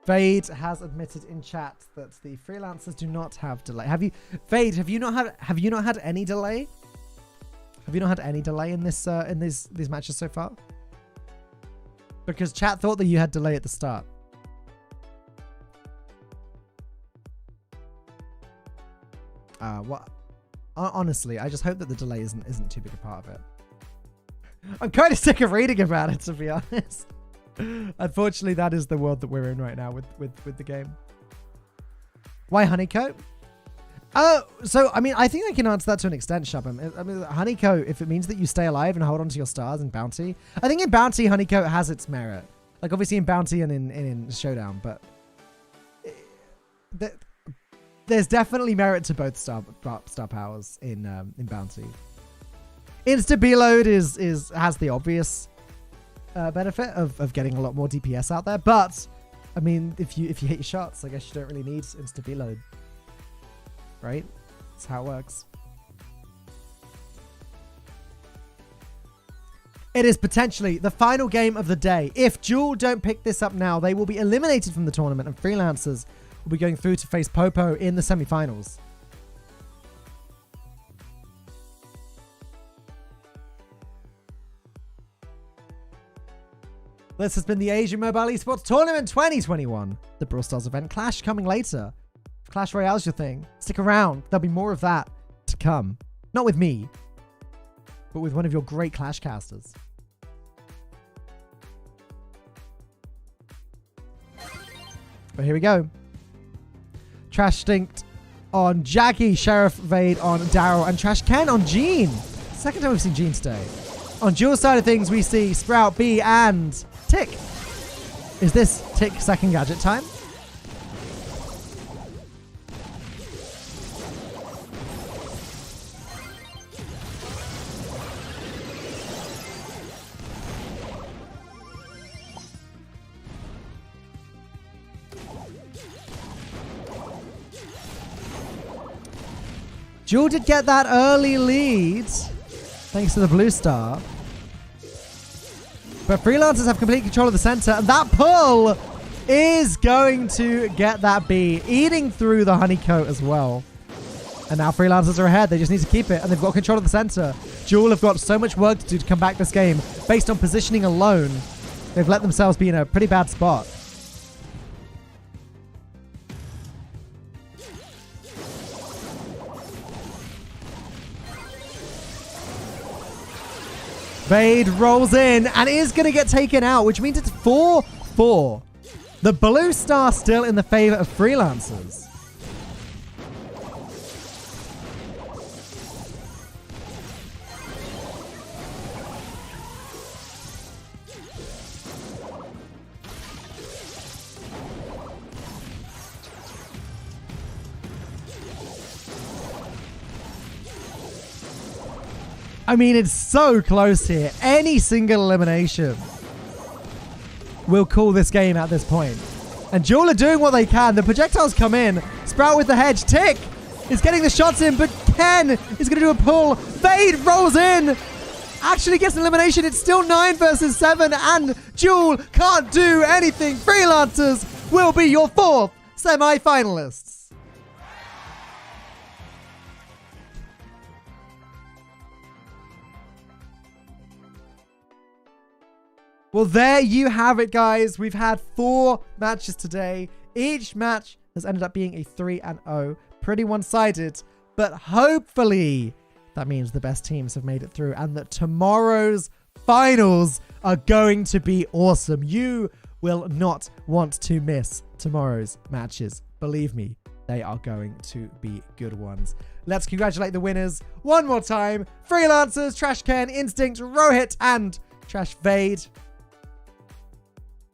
Vade has admitted in chat that the Freelancers do not have delay. Vade, have you not had any delay? Have you not had any delay in this in these matches so far? Because chat thought that you had delay at the start. What? Honestly, I just hope that the delay isn't too big a part of it. I'm kind of sick of reading about it, to be honest. Unfortunately, that is the world that we're in right now with the game. Why honeycoat? So I mean, I think I can answer that to an extent, Shabam. I mean, honeycoat, if it means that you stay alive and hold on to your stars in bounty, I think in bounty honeycoat has its merit. Like obviously in bounty and in showdown, but there's definitely merit to both star powers in bounty. Insta reload has the obvious benefit of getting a lot more DPS out there, but I mean, if you hit your shots, I guess you don't really need insta reload, right? That's how it works. It is potentially the final game of the day. If Duel don't pick this up now, they will be eliminated from the tournament, and Freelancers will be going through to face Popo in the semi-finals. This has been the Asian Mobile Esports Tournament 2021. The Brawl Stars event Clash coming later. If Clash Royale's your thing, stick around. There'll be more of that to come. Not with me, but with one of your great Clash casters. But here we go. Trash Stinked on Jackie, Sheriff Vade on Daryl, and Trash Ken on Gene. Second time we've seen Gene stay. On Duel's side of things, we see Sprout, B, and Tick. Is this Tick second gadget time? Jewel did get that early lead, thanks to the blue star. But Freelancers have complete control of the center, and that pull is going to get that B, eating through the honeycoat as well. And now Freelancers are ahead. They just need to keep it, and they've got control of the center. Jewel have got so much work to do to come back this game. Based on positioning alone, they've let themselves be in a pretty bad spot. Vade rolls in and is going to get taken out, which means it's 4-4. The blue star still in the favor of Freelancers. I mean, it's so close here. Any single elimination will call this game at this point. And Jewel are doing what they can. The projectiles come in. Sprout with the hedge. Tick is getting the shots in, but Ken is going to do a pull. Vade rolls in. Actually gets an elimination. It's still 9 versus 7, and Jewel can't do anything. Freelancers will be your 4th semi-finalists. Well, there you have it, guys. We've had 4 matches today. Each match has ended up being a 3-0. Pretty one-sided, but hopefully that means the best teams have made it through and that tomorrow's finals are going to be awesome. You will not want to miss tomorrow's matches. Believe me, they are going to be good ones. Let's congratulate the winners one more time. Freelancers, Trash Ken, Instinct, Rohit, and Trash Vade.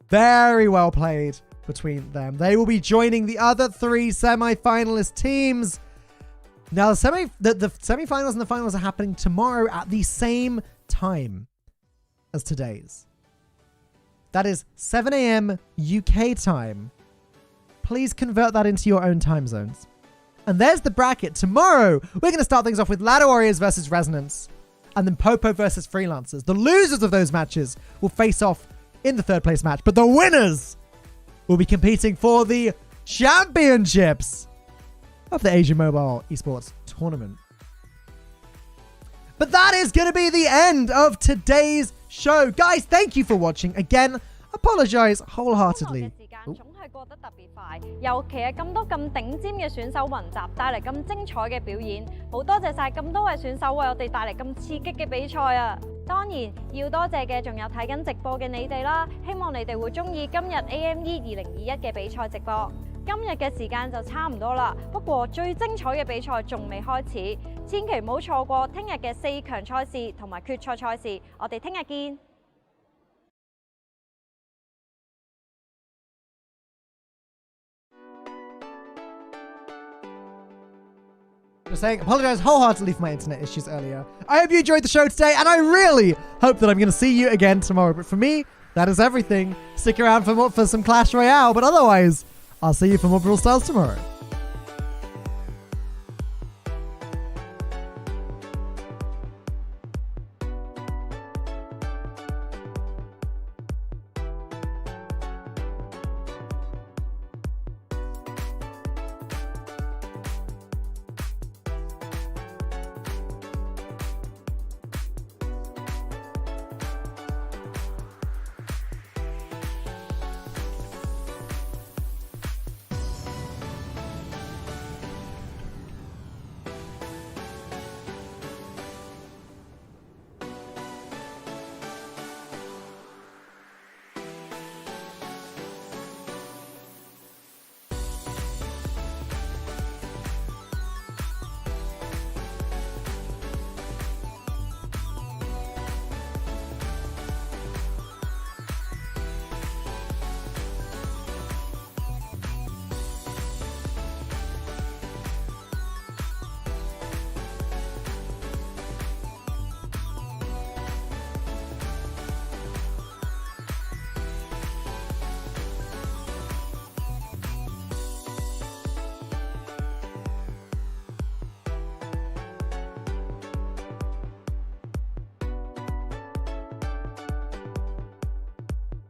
Very well played between them. They will be joining the other 3 semi-finalist teams. Now, the semi-finals and the finals are happening tomorrow at the same time as today's. That is 7 a.m. UK time. Please convert that into your own time zones. And there's the bracket. Tomorrow, we're going to start things off with Ladder Warriors versus Resonance, and then Popo versus Freelancers. The losers of those matches will face off in the 3rd place match, but the winners will be competing for the championships of the Asian Mobile Esports Tournament. But that is going to be the end of today's show. Guys, thank you for watching. Again, apologize wholeheartedly. 總係過得特別快，尤其係咁多咁頂尖嘅選手雲集，帶嚟咁精彩嘅表演。好多謝晒咁多位選手為我哋帶嚟咁刺激嘅比賽啊！當然要多謝嘅仲有睇緊直播嘅你哋啦，希望你哋會中意今日 AME 2021嘅比賽直播。今日嘅時間就差唔多啦，不過最精彩嘅比賽仲未開始，千祈唔好錯過聽日嘅4強賽事同埋決賽賽事。我哋聽日見。Just saying, apologize wholeheartedly for my internet issues earlier. I hope you enjoyed the show today, and I really hope that I'm going to see you again tomorrow. But for me, that is everything. Stick around for some Clash Royale, but otherwise, I'll see you for more Brawl Stars tomorrow.